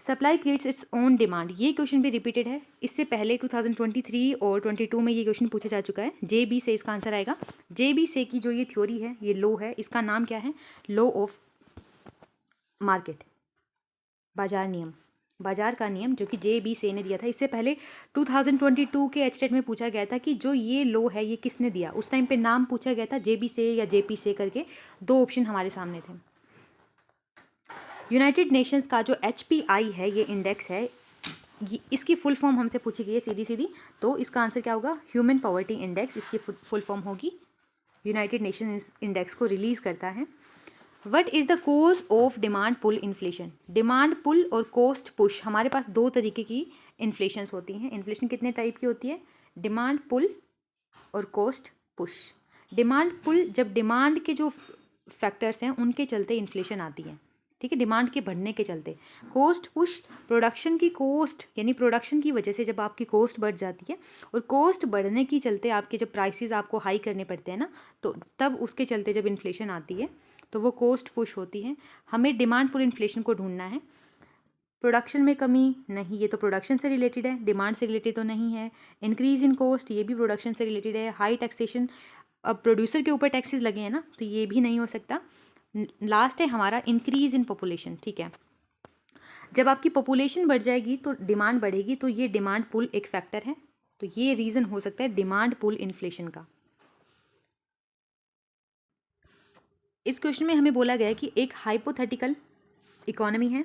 Supply creates its own demand, ये क्वेश्चन भी रिपीटेड है। इससे पहले 2023 और 22 में ये क्वेश्चन पूछा जा चुका है। JB से इसका आंसर आएगा। JB से की जो ये थ्योरी है, ये लॉ है, इसका नाम क्या है, लॉ ऑफ मार्केट, बाजार नियम, बाजार का नियम, जो कि JB से ने दिया था। इससे पहले 2022 के एचटेट में पूछा गया था कि जो ये लॉ है ये किसने दिया। उस टाइम पे नाम पूछा गया था JB से या JP से करके, दो ऑप्शन हमारे सामने थे। यूनाइटेड नेशंस का जो HPI है, ये इंडेक्स है, इसकी फुल फॉर्म हमसे पूछी गई है सीधी सीधी, तो इसका आंसर क्या होगा, ह्यूमन पॉवर्टी इंडेक्स, इसकी फुल फॉर्म होगी। यूनाइटेड नेशन इस इंडेक्स को रिलीज करता है। What is the cause of demand pull inflation. Demand pull और कोस्ट पुश, हमारे पास दो तरीके की इन्फ्लेशंस होती हैं। इन्फ्लेशन कितने टाइप की होती है, डिमांड पुल और कोस्ट पुश। डिमांड पुल, जब डिमांड के जो फैक्टर्स हैं उनके चलते इन्फ्लेशन आती है, ठीक है, डिमांड के बढ़ने के चलते। कोस्ट पुश, प्रोडक्शन की कॉस्ट, यानी प्रोडक्शन की वजह से जब आपकी कॉस्ट बढ़ जाती है और कॉस्ट बढ़ने की चलते आपके जब प्राइसेस आपको हाई करने पड़ते हैं ना, तो तब उसके चलते जब इन्फ्लेशन आती है तो वो कॉस्ट पुश होती है। हमें डिमांड पुल इन्फ्लेशन को ढूंढना है। प्रोडक्शन में कमी नहीं, ये तो प्रोडक्शन से रिलेटेड है, डिमांड से रिलेटेड तो नहीं है। इंक्रीज इन कॉस्ट, ये भी प्रोडक्शन से रिलेटेड है। हाई टैक्सेशन, अब प्रोड्यूसर के ऊपर टैक्सेस लगे हैं ना, तो ये भी नहीं हो सकता। लास्ट है हमारा इंक्रीज इन पॉपुलेशन, ठीक है, जब आपकी पॉपुलेशन बढ़ जाएगी तो डिमांड बढ़ेगी, तो ये डिमांड पुल एक फैक्टर है, तो ये रीज़न हो सकता है डिमांड पुल इन्फ्लेशन का। इस क्वेश्चन में हमें बोला गया है कि एक हाइपोथेटिकल इकोनॉमी है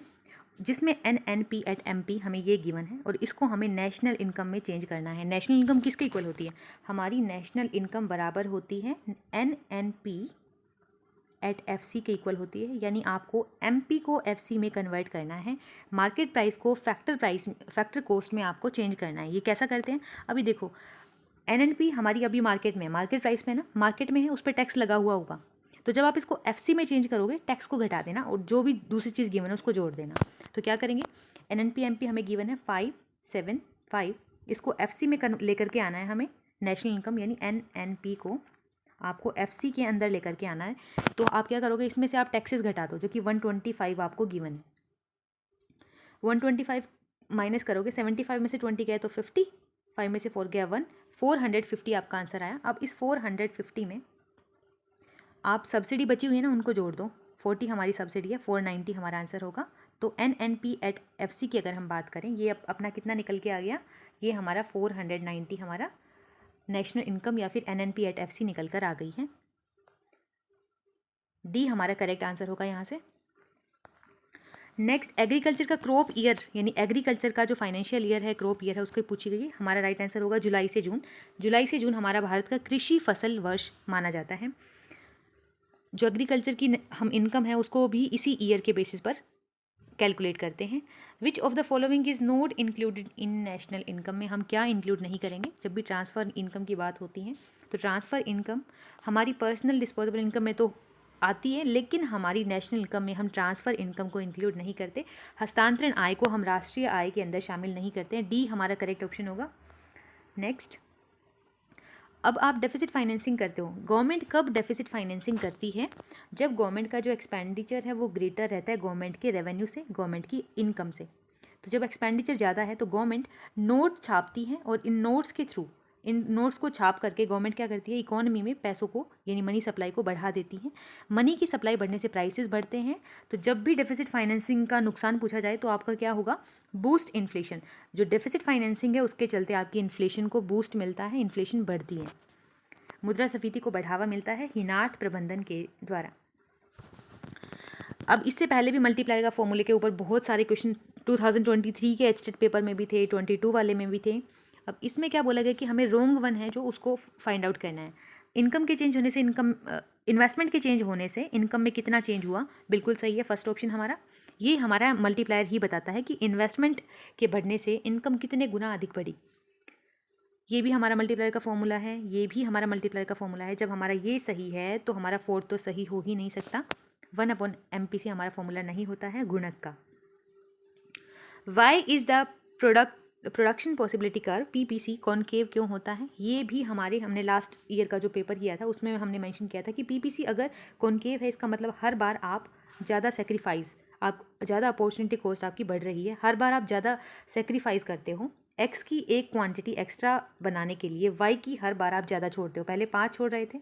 जिसमें NNP@MP हमें ये गिवन है और इसको हमें नेशनल इनकम में चेंज करना है। नेशनल इनकम किसके इक्वल होती है, हमारी नेशनल इनकम बराबर होती है NNP@FC के इक्वल होती है, यानी आपको MP को FC में कन्वर्ट करना है। मार्केट प्राइस को फैक्टर कॉस्ट में आपको चेंज करना है। ये कैसा करते हैं, अभी देखो NNP हमारी अभी मार्केट में है, मार्केट प्राइस में है ना, मार्केट में है, उस पर टैक्स लगा हुआ होगा, तो जब आप इसको FC में चेंज करोगे टैक्स को घटा देना और जो भी दूसरी चीज़ गिवन है उसको जोड़ देना। तो क्या करेंगे, NNP MP हमें गिवन है 575, इसको FC में लेकर के आना है हमें, नेशनल इनकम यानी NNP को आपको FC के अंदर लेकर के आना है। तो आप क्या करोगे, इसमें से आप टैक्सेस घटा दो, जो कि 125 आपको गिवन है। 125 माइनस करोगे, 75 में से 20 गए तो 50, 5 में से 4 गया 1, 450 आपका आंसर आया। अब इस 450 में आप सब्सिडी बची हुई है ना, उनको जोड़ दो। 40 हमारी सब्सिडी है, 490 हमारा आंसर होगा। तो NNP@FC की अगर हम बात करें, ये अपना कितना निकल के आ गया, ये हमारा 490 हमारा नेशनल इनकम या फिर NNP@FC निकल कर आ गई है। डी हमारा करेक्ट आंसर होगा यहाँ से। नेक्स्ट, एग्रीकल्चर का क्रॉप ईयर, यानी एग्रीकल्चर का जो फाइनेंशियल ईयर है, क्रॉप ईयर है, उसको पूछी गई है। हमारा राइट आंसर होगा जुलाई से जून। जुलाई से जून हमारा भारत का कृषि फसल वर्ष माना जाता है। जो एग्रीकल्चर की हम इनकम है उसको भी इसी ईयर के बेसिस पर कैलकुलेट करते हैं। Which of the following is not included in national income, में हम क्या इंक्लूड नहीं करेंगे जब भी ट्रांसफ़र इनकम की बात होती है। तो ट्रांसफ़र इनकम हमारी पर्सनल डिस्पोजेबल इनकम में तो आती है, लेकिन हमारी नेशनल इनकम में हम ट्रांसफ़र इनकम को इंक्लूड नहीं करते। हस्तांतरण आय को हम राष्ट्रीय आय के अंदर शामिल नहीं करते हैं। डी हमारा करेक्ट ऑप्शन होगा। नेक्स्ट, अब आप डेफिसिट फाइनेंसिंग करते हो। गवर्नमेंट कब डेफिसिट फाइनेंसिंग करती है, जब गवर्नमेंट का जो एक्सपेंडिचर है वो ग्रेटर रहता है गवर्नमेंट के रेवेन्यू से, गवर्नमेंट की इनकम से। तो जब एक्सपेंडिचर ज़्यादा है तो गवर्नमेंट नोट छापती है और इन नोट्स के थ्रू, इन नोट्स को छाप करके गवर्नमेंट क्या करती है, इकोनॉमी में पैसों को यानी मनी सप्लाई को बढ़ा देती है। मनी की सप्लाई बढ़ने से प्राइसेस बढ़ते हैं। तो जब भी डेफिसिट फाइनेंसिंग का नुकसान पूछा जाए तो आपका क्या होगा, बूस्ट इन्फ्लेशन। जो डेफिसिट फाइनेंसिंग है उसके चलते आपकी इन्फ्लेशन को बूस्ट मिलता है, इन्फ्लेशन बढ़ती है। मुद्रास्फीति को बढ़ावा मिलता है हिनार्थ प्रबंधन के द्वारा। अब इससे पहले भी मल्टीप्लायर का फॉर्मूले के ऊपर बहुत सारे क्वेश्चन 2023 के एचटेट पेपर में भी थे, 22 वाले में भी थे। अब इसमें क्या बोला गया कि हमें रोंग वन है जो उसको फाइंड आउट करना है। इनकम के चेंज होने से इन्वेस्टमेंट के चेंज होने से इनकम में कितना चेंज हुआ, बिल्कुल सही है फर्स्ट ऑप्शन हमारा। ये हमारा मल्टीप्लायर ही बताता है कि इन्वेस्टमेंट के बढ़ने से इनकम कितने गुना अधिक बढ़ी। ये भी हमारा मल्टीप्लायर का फॉर्मूला है, ये भी हमारा मल्टीप्लायर का फॉर्मूला है। जब हमारा ये सही है तो हमारा फोर्थ तो सही हो ही नहीं सकता। 1/MPC हमारा फॉर्मूला नहीं होता है गुणक का। Why is the production possibility curve PPC concave क्यों होता है? ये भी हमने लास्ट ईयर का जो पेपर किया था उसमें हमने मेंशन किया था कि PPC अगर कॉनकेव है इसका मतलब हर बार आप ज़्यादा सेक्रीफाइस, आप ज़्यादा अपॉर्चुनिटी कॉस्ट आपकी बढ़ रही है, हर बार आप ज़्यादा सेक्रीफाइस करते हो। X की एक क्वांटिटी एक्स्ट्रा बनाने के लिए Y की हर बार आप ज़्यादा छोड़ते हो। पहले 5 छोड़ रहे थे,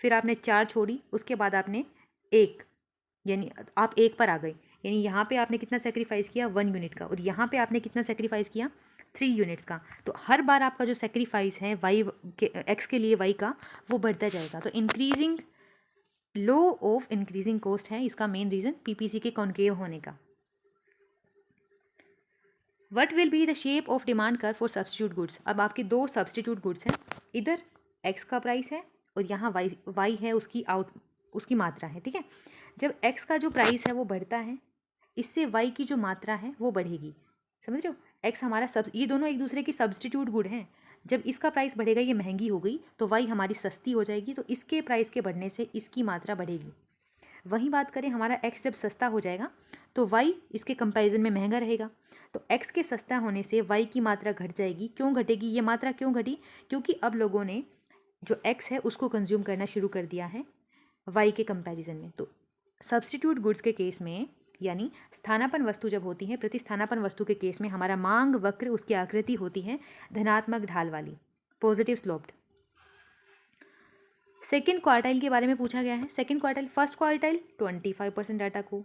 फिर आपने 4 छोड़ी, उसके बाद आपने 1, यानी आप 1 पर आ गए। यानी यहाँ पे आपने कितना सेक्रीफाइस किया? 1 यूनिट का। और यहाँ पे आपने कितना सेक्रीफाइस किया? 3 यूनिट्स का। तो हर बार आपका जो सेक्रीफाइस है एक्स के लिए वाई का, वो बढ़ता जाएगा। तो increasing low of increasing cost है इसका मेन रीज़न PPC के कॉनकेव होने का। What will be the shape of demand curve for substitute goods? अब आपके 2 सब्सटीट्यूट गुड्स हैं, इधर एक्स का प्राइस है और यहाँ वाई है उसकी मात्रा है, ठीक है। जब एक्स का जो प्राइस है वो बढ़ता है, इससे वाई की जो मात्रा है वो बढ़ेगी, समझ रहे हो। एक्स हमारा ये दोनों एक दूसरे की सब्सटीट्यूट गुड हैं। जब इसका प्राइस बढ़ेगा, ये महंगी हो गई, तो वाई हमारी सस्ती हो जाएगी, तो इसके प्राइस के बढ़ने से इसकी मात्रा बढ़ेगी। वहीं बात करें हमारा एक्स जब सस्ता हो जाएगा तो वाई इसके कंपैरिजन में महंगा रहेगा। तो एक्स के सस्ता होने से वाई की मात्रा घट जाएगी। क्यों घटेगी ये मात्रा? क्यों घटी? क्योंकि अब लोगों ने जो एक्स है उसको कंज्यूम करना शुरू कर दिया है वाई के कंपैरिजन में। तो सब्स्टिट्यूट गुड्स के केस में, यानी स्थानापन्न वस्तु जब होती है, प्रतिस्थानापन्न वस्तु के केस में हमारा मांग वक्र, उसकी आकृति होती है धनात्मक ढाल वाली, पॉजिटिव स्लोप्ड। सेकेंड क्वार्टाइल के बारे में पूछा गया है। Second quartile, first quartile 25% data को,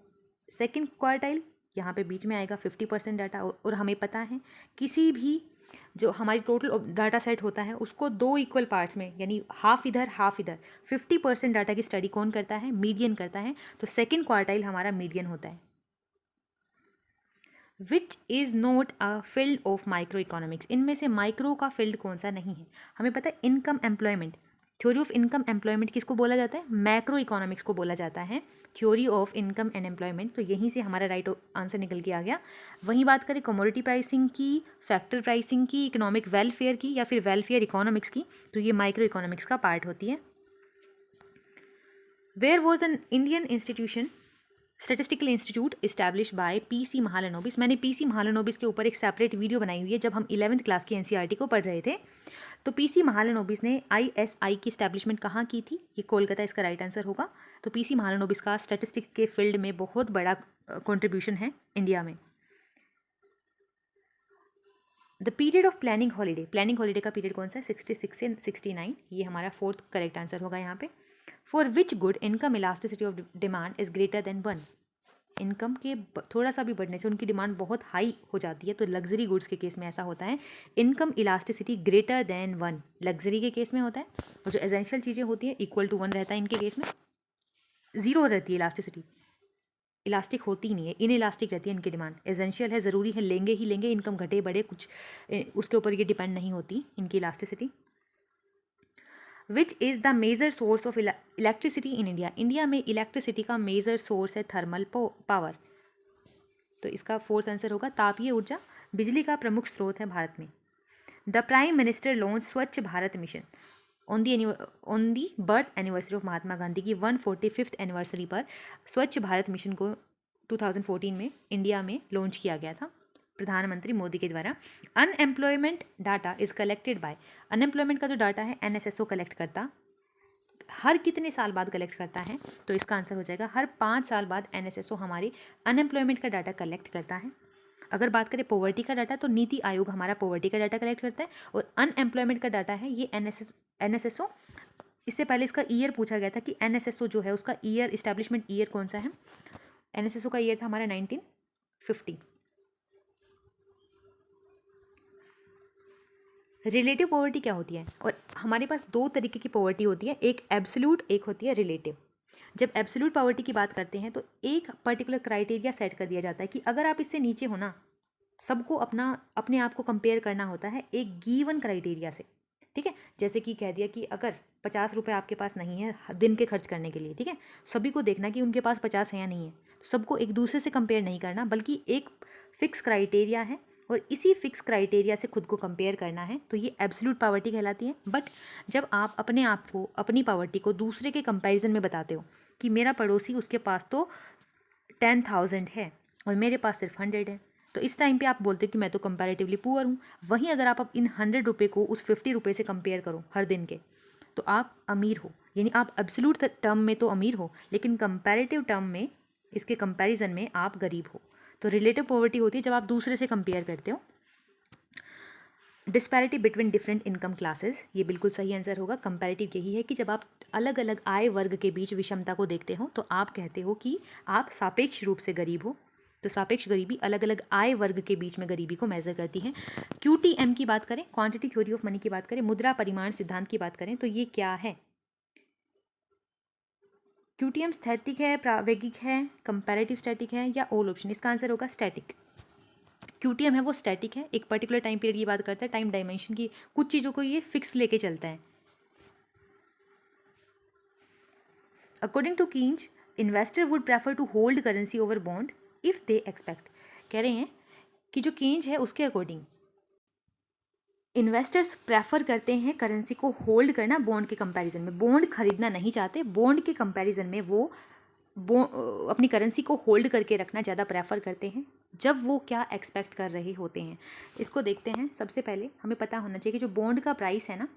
सेकेंड क्वार्टाइल यहाँ पे बीच में आएगा 50% डाटा। और हमें पता है किसी भी जो हमारी टोटल डाटा सेट होता है उसको 2 इक्वल पार्ट्स में, यानी हाफ इधर 50% डाटा की स्टडी कौन करता है? मीडियन करता है। तो सेकेंड क्वार्टाइल हमारा मीडियन होता है। Which is not a field of micro economics? इनमें से माइक्रो का फील्ड कौन सा नहीं है? हमें पता है income employment, theory of income employment किसको बोला जाता है? मैक्रो इकोनॉमिक्स को बोला जाता है, theory of income and employment. तो यहीं से हमारा राइट आंसर निकल के आ गया। वहीं बात करें कमोडिटी प्राइसिंग की, फैक्टर प्राइसिंग की, इकोनॉमिक वेलफेयर की, या फिर वेलफेयर इकोनॉमिक्स की, तो ये माइक्रो इकोनॉमिक्स का पार्ट होती है। Where was an Indian institution statistical institute establish by PC Mahalanobis? मैंने PC महालनोबिस के ऊपर एक सेपरेट वीडियो बनाई हुई है जब हम 11th क्लास की NCERT को पढ़ रहे थे। तो PC महालनोबिस ने ISI की स्टैब्लिशमेंट कहाँ की थी? ये कोलकाता इसका राइट आंसर होगा। तो PC महालनोबिस का स्टैटिस्टिक के फील्ड में बहुत बड़ा कंट्रीब्यूशन है इंडिया में। The period of planning holiday का पीरियड कौन सा है? 66 से 69। ये हमारा 4th करेक्ट आंसर होगा यहाँ पे। For which good income elasticity of demand is greater than 1? Income के थोड़ा सा भी बढ़ने से उनकी डिमांड बहुत हाई हो जाती है। तो लग्जरी गुड्स के केस में ऐसा होता है, income elasticity greater than 1 luxury के केस में होता है। और जो एसेंशियल चीज़ें होती हैं इक्वल टू 1 रहता है इनके केस में। 0 रहती है इलास्टिसिटी, इलास्टिक होती ही नहीं है, इन इलास्टिक रहती है इनकी डिमांड। एसेंशियल है, ज़रूरी है, लेंगे ही लेंगे, इनकम घटे बढ़े कुछ उसके ऊपर ये डिपेंड नहीं होती इनकी elasticity. Which is the major source of electricity in India? India में इलेक्ट्रिसिटी का मेजर सोर्स है थर्मल पावर। तो इसका 4th आंसर होगा तापीय ऊर्जा बिजली का प्रमुख स्रोत है भारत में। The prime minister launch Swachh Bharat mission on the birth anniversary of Mahatma Gandhi की 145th एनिवर्सरी पर स्वच्छ भारत मिशन को 2014 में इंडिया में लॉन्च किया गया था प्रधानमंत्री मोदी के द्वारा। Unemployment data is collected by, unemployment का जो डाटा है NSSO कलेक्ट करता, हर कितने साल बाद कलेक्ट करता है? तो इसका आंसर हो जाएगा हर 5 साल बाद NSSO हमारी अनएम्प्लॉयमेंट का डाटा कलेक्ट करता है। अगर बात करें पॉवर्टी का डाटा, तो नीति आयोग हमारा पॉवर्टी का डाटा कलेक्ट करता है। और अनएम्प्लॉयमेंट का डाटा है ये NSSO। इससे पहले इसका ईयर पूछा गया था कि NSSO जो है उसका ईयर, इस्टेब्लिशमेंट ईयर कौन सा है? NSSO का ईयर था हमारा 1950। रिलेटिव पॉवर्टी क्या होती है? और हमारे पास 2 तरीके की पॉवर्टी होती है, एक एब्सोल्यूट, एक होती है रिलेटिव। जब एब्सोल्यूट पॉवर्टी की बात करते हैं तो एक पर्टिकुलर क्राइटेरिया सेट कर दिया जाता है कि अगर आप इससे नीचे हो ना, सबको अपने आप को कंपेयर करना होता है एक गिवन क्राइटेरिया से, ठीक है। जैसे कि कह दिया कि अगर 50 रुपये आपके पास नहीं है दिन के खर्च करने के लिए, ठीक है, सभी को देखना कि उनके पास 50 है या नहीं है। सबको एक दूसरे से कंपेयर नहीं करना, बल्कि एक फिक्स क्राइटेरिया है और इसी फिक्स क्राइटेरिया से खुद को कंपेयर करना है। तो ये एब्सोल्यूट पॉवर्टी कहलाती है। बट जब आप अपने आप को, अपनी पॉवर्टी को दूसरे के कंपैरिजन में बताते हो, कि मेरा पड़ोसी उसके पास तो 10,000 है और मेरे पास सिर्फ 100 है, तो इस टाइम पे आप बोलते हो कि मैं तो कंपैरेटिवली पुअर हूँ। वहीं अगर आप इन 100 रुपये को उस 50 रुपये से कंपेयर करो हर दिन के, तो आप अमीर हो, यानी आप एब्सोल्यूट टर्म में तो अमीर हो, लेकिन कंपैरेटिव टर्म में, इसके कंपैरिजन में आप गरीब हो। तो रिलेटिव पॉवर्टी होती है जब आप दूसरे से कंपेयर करते हो। Disparity between different income classes, ये बिल्कुल सही आंसर होगा। कंपैरेटिव यही है कि जब आप अलग अलग आय वर्ग के बीच विषमता को देखते हो तो आप कहते हो कि आप सापेक्ष रूप से गरीब हो। तो सापेक्ष गरीबी अलग अलग आय वर्ग के बीच में गरीबी को मेजर करती है। QTM की बात करें, क्वांटिटी थ्योरी ऑफ मनी की बात करें, मुद्रा परिमाण सिद्धांत की बात करें, तो ये क्या है? QTM स्थैतिक है, प्रायोगिक है, कंपैरेटिव स्टैटिक है या ऑल ऑप्शन? इसका आंसर होगा स्टैटिक। QTM है वो स्टैटिक है, एक पर्टिकुलर टाइम पीरियड की बात करता है, टाइम डायमेंशन की, कुछ चीज़ों को ये फिक्स लेके चलता है। According to Keynes, investor would prefer to hold currency over bond if they expect. कह रहे हैं कि जो कीन्स है उसके अकॉर्डिंग इन्वेस्टर्स प्रेफर करते हैं करेंसी को होल्ड करना बॉन्ड के कंपैरिजन में। बॉन्ड खरीदना नहीं चाहते, बॉन्ड के कंपैरिजन में वो अपनी करेंसी को होल्ड करके रखना ज़्यादा प्रेफर करते हैं जब वो क्या एक्सपेक्ट कर रहे होते हैं। इसको देखते हैं। सबसे पहले हमें पता होना चाहिए कि जो बॉन्ड का प्राइस है ना,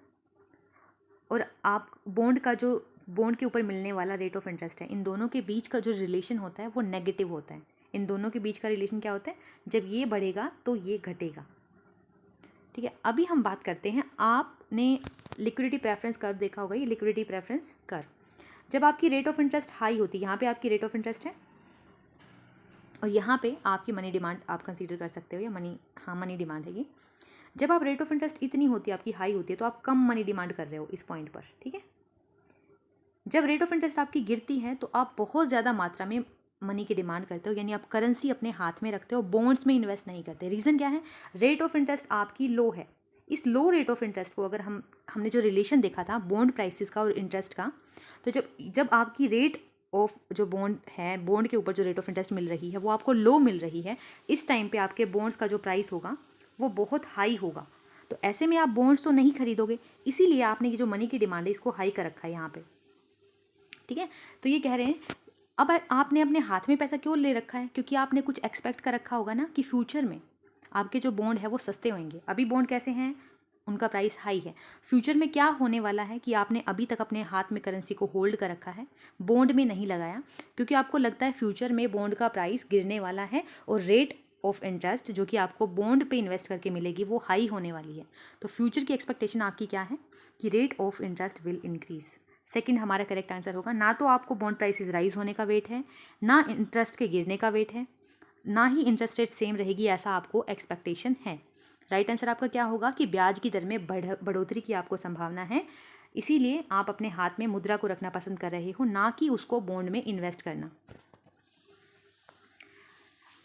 और आप बॉन्ड का जो बॉन्ड के ऊपर मिलने वाला रेट ऑफ इंटरेस्ट है, इन दोनों के बीच का जो रिलेशन होता है वो नेगेटिव होता है। इन दोनों के बीच का रिलेशन क्या होता है? जब ये बढ़ेगा तो ये घटेगा। ठीक है, अभी हम बात करते हैं, आपने लिक्विडिटी प्रेफरेंस कर्व देखा होगा, ये लिक्विडिटी प्रेफरेंस कर्व। जब आपकी रेट ऑफ इंटरेस्ट हाई होती है, यहाँ पे आपकी रेट ऑफ इंटरेस्ट है और यहाँ पे आपकी मनी डिमांड आप कंसीडर कर सकते हो, या मनी डिमांड है ये। जब आप रेट ऑफ इंटरेस्ट इतनी होती है, आपकी हाई होती है, तो आप कम मनी डिमांड कर रहे हो इस पॉइंट पर। ठीक है, जब रेट ऑफ इंटरेस्ट आपकी गिरती है तो आप बहुत ज़्यादा मात्रा में मनी की डिमांड करते हो, यानी आप करेंसी अपने हाथ में रखते हो, बॉन्ड्स में इन्वेस्ट नहीं करते। रीज़न क्या है? रेट ऑफ इंटरेस्ट आपकी लो है। इस लो रेट ऑफ इंटरेस्ट को अगर हमने जो रिलेशन देखा था बॉन्ड प्राइसेस का और इंटरेस्ट का, तो जब आपकी रेट ऑफ जो बॉन्ड है, बॉन्ड के ऊपर जो रेट ऑफ इंटरेस्ट मिल रही है वो आपको लो मिल रही है, इस टाइम पे आपके बॉन्ड्स का जो प्राइस होगा वो बहुत हाई होगा। तो ऐसे में आप बॉन्ड्स तो नहीं खरीदोगे, इसीलिए आपने ये जो मनी की डिमांड है इसको हाई कर रखा है यहाँ पे। ठीक है, तो ये कह रहे हैं अब आपने अपने हाथ में पैसा क्यों ले रखा है? क्योंकि आपने कुछ एक्सपेक्ट कर रखा होगा ना कि फ्यूचर में आपके जो बॉन्ड है वो सस्ते होंगे। अभी बॉन्ड कैसे हैं? उनका प्राइस हाई है। फ्यूचर में क्या होने वाला है कि आपने अभी तक अपने हाथ में करेंसी को होल्ड कर रखा है, बॉन्ड में नहीं लगाया, क्योंकि आपको लगता है फ्यूचर में बॉन्ड का प्राइस गिरने वाला है और रेट ऑफ इंटरेस्ट जो कि आपको बॉन्ड पे इन्वेस्ट करके मिलेगी वो हाई होने वाली है। तो फ्यूचर की एक्सपेक्टेशन आपकी क्या है? कि rate of interest will increase. Second हमारा करेक्ट आंसर होगा। ना तो आपको बॉन्ड प्राइसेस राइज होने का वेट है, ना इंटरेस्ट के गिरने का वेट है, ना ही इंटरेस्ट रेट सेम रहेगी ऐसा आपको एक्सपेक्टेशन है। राइट आंसर आपका क्या होगा? कि ब्याज की दर में बढ़ोतरी की आपको संभावना है, इसीलिए आप अपने हाथ में मुद्रा को रखना पसंद कर रहे हो, ना कि उसको बॉन्ड में इन्वेस्ट करना।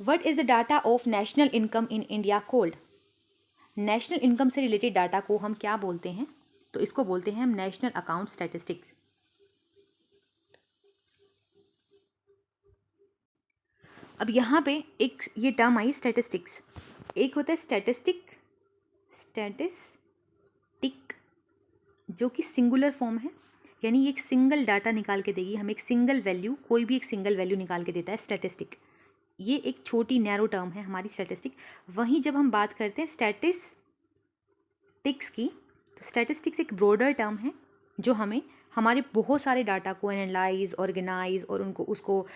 What is the data of national income in India cold? National income से रिलेटेड डाटा को हम क्या बोलते हैं? तो इसको बोलते हैं हम नेशनल अकाउंट स्टैटिस्टिक्स। अब यहाँ पे एक ये टर्म आई स्टैटिस्टिक्स। एक होता है स्टैटिस्टिक जो कि सिंगुलर फॉर्म है, यानी एक सिंगल डाटा निकाल के देगी, हम एक सिंगल वैल्यू, कोई भी एक सिंगल वैल्यू निकाल के देता है स्टैटिस्टिक। ये एक छोटी नैरो टर्म है हमारी स्टैटिस्टिक। वहीं जब हम बात करते हैं स्टैटिस्टिक्स की, तो स्टैटिस्टिक्स एक ब्रॉडर टर्म है जो हमें हमारे बहुत सारे डाटा को एनालाइज, ऑर्गेनाइज और उसको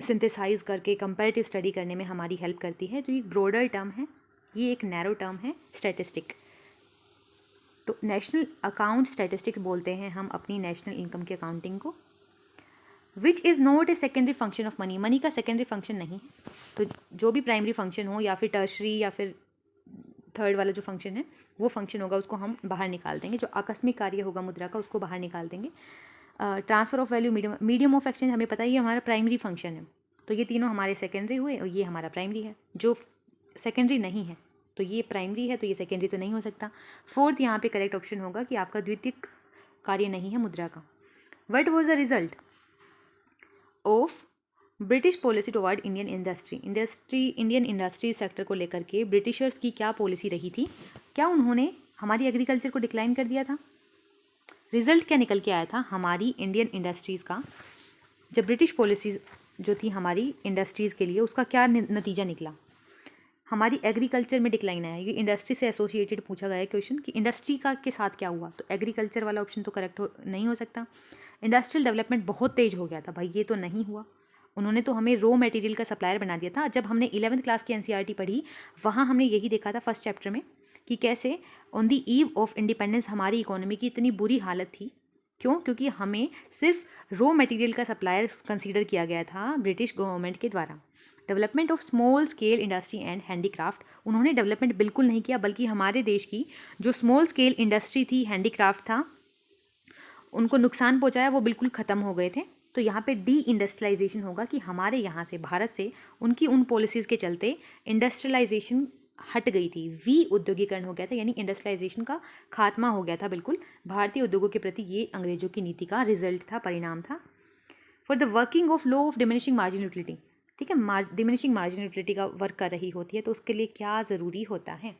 सिंथेसाइज करके कंपैरेटिव स्टडी करने में हमारी हेल्प करती है। तो ये एक ब्रॉडर टर्म है, ये एक नैरो टर्म है स्टैटिस्टिक। तो नेशनल अकाउंट स्टैटिस्टिक्स बोलते हैं हम अपनी नेशनल इनकम की अकाउंटिंग को। Which is not a secondary function of money. Money का सेकेंडरी फंक्शन नहीं है। तो जो भी प्राइमरी फंक्शन हो या फिर टर्शरी या फिर थर्ड वाला जो फंक्शन है वो फंक्शन होगा उसको हम बाहर निकाल देंगे। जो आकस्मिक कार्य होगा मुद्रा का उसको बाहर निकाल देंगे। Transfer of value, medium of exchange, हमें पता ही है हमारा प्राइमरी फंक्शन है। तो ये तीनों हमारे सेकेंडरी हुए और ये हमारा प्राइमरी है। जो सेकेंडरी नहीं है तो ये प्राइमरी है, तो ये सेकेंडरी तो नहीं हो सकता। फोर्थ यहाँ पे करेक्ट ऑप्शन होगा कि आपका द्वितीयक कार्य नहीं है मुद्रा का। What was the result of British policy toward Indian Indian industry sector को लेकर के ब्रिटिशर्स की क्या पॉलिसी रही थी? क्या उन्होंने हमारी एग्रीकल्चर को डिक्लाइन कर दिया था? रिजल्ट क्या निकल के आया था हमारी इंडियन इंडस्ट्रीज़ का? जब ब्रिटिश पॉलिसीज़ जो थी हमारी इंडस्ट्रीज़ के लिए, उसका क्या नतीजा निकला? हमारी एग्रीकल्चर में डिक्लाइन आया। ये इंडस्ट्री से एसोसिएटेड पूछा गया है क्वेश्चन कि इंडस्ट्री का के साथ क्या हुआ, तो एग्रीकल्चर वाला ऑप्शन तो करेक्ट नहीं हो सकता। इंडस्ट्रियल डेवलपमेंट बहुत तेज हो गया था भाई, ये तो नहीं हुआ। उन्होंने तो हमें रॉ मटेरियल का सप्लायर बना दिया था। जब हमने 11th क्लास की एनसीईआरटी पढ़ी, वहाँ हमने यही देखा था फर्स्ट चैप्टर में कि कैसे on the eve of independence हमारी इकोनॉमी की इतनी बुरी हालत थी। क्यों? क्योंकि हमें सिर्फ रॉ मटेरियल का सप्लायर कंसीडर किया गया था ब्रिटिश गवर्नमेंट के द्वारा। Development of small scale industry and handicraft, उन्होंने डेवलपमेंट बिल्कुल नहीं किया, बल्कि हमारे देश की जो स्मॉल स्केल इंडस्ट्री थी, हैंडीक्राफ्ट था, उनको नुकसान पहुंचाया, वो बिल्कुल ख़त्म हो गए थे। तो यहाँ पे डी इंडस्ट्रियलाइजेशन होगा कि हमारे यहाँ से, भारत से, उनकी उन पॉलिसीज़ के चलते इंडस्ट्रियलाइजेशन हट गई थी, उद्योगीकरण हो गया था, यानी इंडस्ट्रियलाइजेशन का खात्मा हो गया था बिल्कुल भारतीय उद्योगों के प्रति। ये अंग्रेजों की नीति का रिजल्ट था, परिणाम था। For the working of law of diminishing margin utility, ठीक है, डिमिनिशिंग मार्जिन यूटिलिटी का वर्क कर रही होती है, तो उसके लिए क्या ज़रूरी होता है?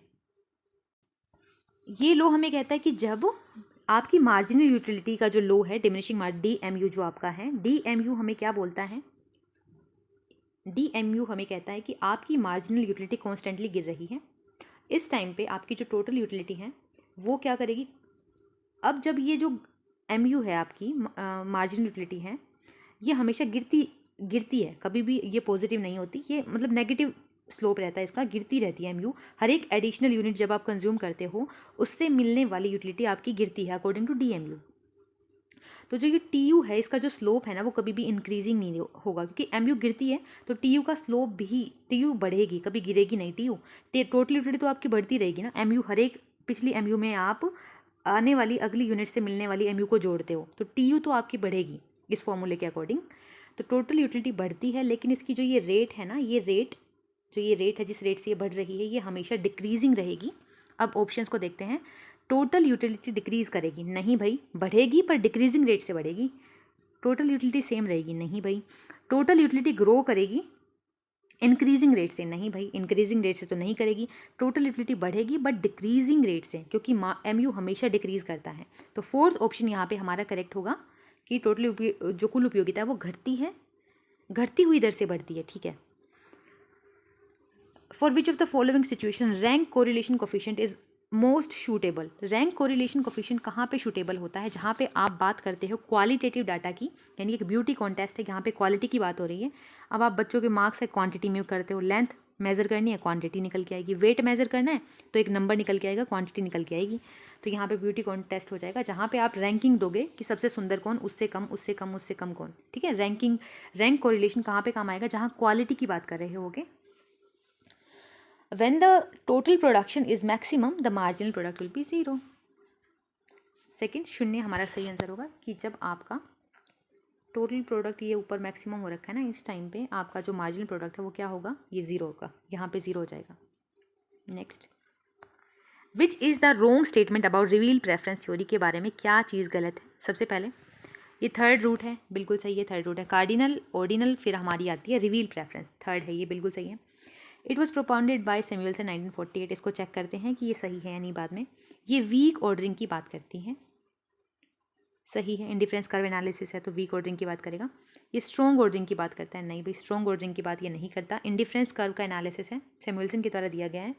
ये लॉ हमें कहता है कि जब आपकी मार्जिनल यूटिलिटी का जो लो है, डिमिनिशिंग DMU जो आपका है, DMU हमें क्या बोलता है? DMU हमें कहता है कि आपकी मार्जिनल यूटिलिटी कॉन्स्टेंटली गिर रही है। इस टाइम पे आपकी जो टोटल यूटिलिटी है वो क्या करेगी? अब जब ये जो MU है आपकी मार्जिनल यूटिलिटी है, ये हमेशा गिरती है, कभी भी ये पॉजिटिव नहीं होती, ये मतलब नेगेटिव स्लोप रहता है इसका, गिरती रहती है MU। हर एक एडिशनल यूनिट जब आप कंज्यूम करते हो, उससे मिलने वाली यूटिलिटी आपकी गिरती है अकॉर्डिंग टू DMU। तो जो ये TU है, इसका जो स्लोप है ना, वो कभी भी इंक्रीजिंग नहीं होगा, क्योंकि MU गिरती है तो TU का स्लोप भी, TU बढ़ेगी, कभी गिरेगी नहीं। टोटल यूटिलिटी तो आपकी बढ़ती रहेगी ना। MU हर एक पिछली MU में आप आने वाली अगली यूनिट से मिलने वाली MU को जोड़ते हो, तो TU तो आपकी बढ़ेगी इस फॉर्मूले के अकॉर्डिंग। तो टोटल यूटिलिटी बढ़ती है, लेकिन इसकी जो ये रेट है ना, ये रेट है जिस रेट से ये बढ़ रही है, ये हमेशा डिक्रीजिंग रहेगी। अब ऑप्शंस को देखते हैं। टोटल यूटिलिटी डिक्रीज करेगी, नहीं भाई, बढ़ेगी पर डिक्रीजिंग रेट से बढ़ेगी। टोटल यूटिलिटी सेम रहेगी, नहीं भाई। टोटल यूटिलिटी ग्रो करेगी इंक्रीजिंग रेट से, नहीं भाई, इंक्रीजिंग रेट से तो नहीं करेगी। टोटल यूटिलिटी बढ़ेगी बट डिक्रीजिंग रेट से, क्योंकि MU हमेशा डिक्रीज करता है। तो फोर्थ ऑप्शन यहाँ पे हमारा करेक्ट होगा कि टोटल जो कुल उपयोगिता है वो घटती है, घटती हुई दर से बढ़ती है, ठीक है। For which of the following situation rank correlation coefficient is most suitable? Rank correlation coefficient कहाँ पे शूटेबल होता है? जहाँ पे आप बात करते हो क्वालिटेटिव डाटा की, यानी एक ब्यूटी कॉन्टेस्ट है, यहाँ पे क्वालिटी की बात हो रही है। अब आप बच्चों के मार्क्स है क्वांटिटी में करते हो, लेंथ मेजर करनी है, क्वांटिटी निकल के आएगी, वेट मेजर करना है तो एक नंबर निकल के आएगा, क्वांटिटी निकल के आएगी। तो यहाँ पे ब्यूटी कॉन्टेस्ट हो जाएगा, जहाँ पे आप रैंकिंग दोगे कि सबसे सुंदर कौन, उससे कम, उससे कम, उससे कम कौन, ठीक है। रैंक कोरिलेशन कहाँ पे काम आएगा? जहाँ क्वालिटी की बात कर रहे होगे। When the total production is maximum, the marginal product will be 0. Second शून्य हमारा सही आंसर होगा कि जब आपका टोटल प्रोडक्ट ये ऊपर मैक्सिमम हो रखा है ना, इस टाइम पे आपका जो मार्जिनल प्रोडक्ट है वो क्या होगा? ये 0 होगा, यहाँ पे 0 हो जाएगा। Next, which is the wrong statement about reveal preference theory? के बारे में क्या चीज़ गलत है? सबसे पहले ये थर्ड रूट है, बिल्कुल सही है, थर्ड रूट है। कार्डिनल, ऑर्डिनल, फिर हमारी आती है रिवील प्रेफरेंस, थर्ड है, ये बिल्कुल सही है। It was propounded bye Samuelson 1948। इसको चेक करते हैं कि ये सही है या नहीं बाद में। ये वीक ऑर्डरिंग की बात करती है, सही है। इंडिफरेंस कर्व एनालिसिस है तो वीक ऑर्डरिंग की बात करेगा। ये स्ट्रॉन्ग ऑर्डरिंग की बात करता है, नहीं भाई, स्ट्रॉन्ग ऑर्डरिंग की बात ये नहीं करता। इंडिफरेंस कर्व का एनालिसिस है, सैमुअलसन की द्वारा दिया गया है।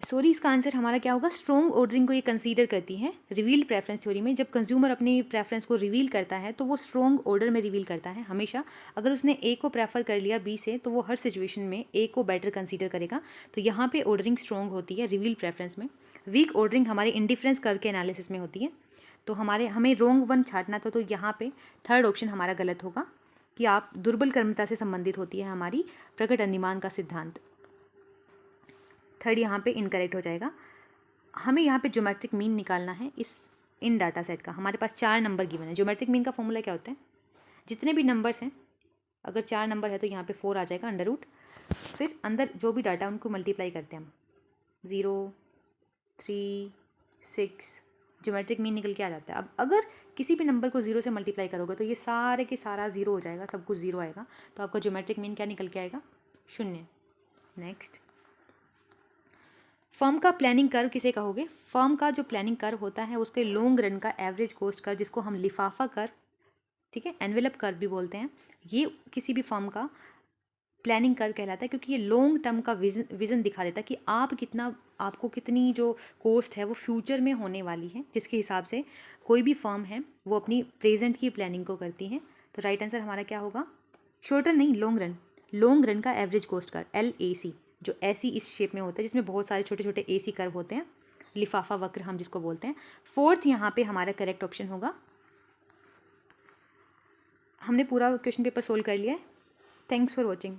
सॉरी, इसका आंसर हमारा क्या होगा? स्ट्रॉन्ग ऑर्डरिंग को ये कंसीडर करती है रिवील्ड प्रेफरेंस थ्योरी में। जब कंज्यूमर अपनी प्रेफरेंस को रिवील करता है तो वो स्ट्रॉन्ग ऑर्डर में रिवील करता है हमेशा। अगर उसने ए को प्रेफर कर लिया बी से, तो वो हर सिचुएशन में ए को बेटर कंसीडर करेगा। तो यहाँ पे ऑर्डरिंग स्ट्रॉन्ग होती है रिवील प्रेफरेंस में। वीक ऑर्डरिंग हमारे इंडिफरेंस कर्व के एनालिसिस में होती है। तो हमें रोंग वन छाटना था, तो यहाँ पे थर्ड ऑप्शन हमारा गलत होगा कि आप दुर्बल कर्मता से संबंधित होती है हमारी प्रकट अनुमान का सिद्धांत। थर्ड यहाँ पे इनकरेक्ट हो जाएगा। हमें यहाँ पे ज्योमेट्रिक मीन निकालना है इन डाटा सेट का। हमारे पास 4 नंबर गिवन है। ज्योमेट्रिक मीन का फॉर्मूला क्या होता है? जितने भी नंबर्स हैं, अगर 4 नंबर है तो यहाँ पे 4 आ जाएगा अंडर रूट, फिर अंदर जो भी डाटा उनको मल्टीप्लाई करते हैं हम, 0, 3, 6, ज्योमेट्रिक मीन निकल के आ जाता है। अब अगर किसी भी नंबर को 0 से मल्टीप्लाई करोगे तो ये सारे के सारा 0 हो जाएगा, सब कुछ 0 आएगा, तो आपका ज्योमेट्रिक मीन क्या निकल के आएगा? 0। नेक्स्ट, फर्म का प्लानिंग कर्व किसे कहोगे? फर्म का जो प्लानिंग कर्व होता है उसके लॉन्ग रन का एवरेज कॉस्ट कर्व, जिसको हम लिफाफा कर्व, ठीक है, एनवेलप कर्व भी बोलते हैं, ये किसी भी फर्म का प्लानिंग कर्व कहलाता है, क्योंकि ये लॉन्ग टर्म का विजन दिखा देता है कि आपको कितनी जो कॉस्ट है वो फ्यूचर में होने वाली है, जिसके हिसाब से कोई भी फर्म है वो अपनी प्रेजेंट की प्लानिंग को करती है। तो राइट आंसर हमारा क्या होगा? शॉर्ट रन नहीं, लॉन्ग रन का एवरेज कॉस्ट कर्व, LAC, जो ऐसी इस शेप में होता है जिसमें बहुत सारे छोटे छोटे AC कर्व होते हैं, लिफाफा वक्र हम जिसको बोलते हैं। फोर्थ यहाँ पे हमारा करेक्ट ऑप्शन होगा। हमने पूरा क्वेश्चन पेपर सोल्व कर लिया है। Thanks for watching.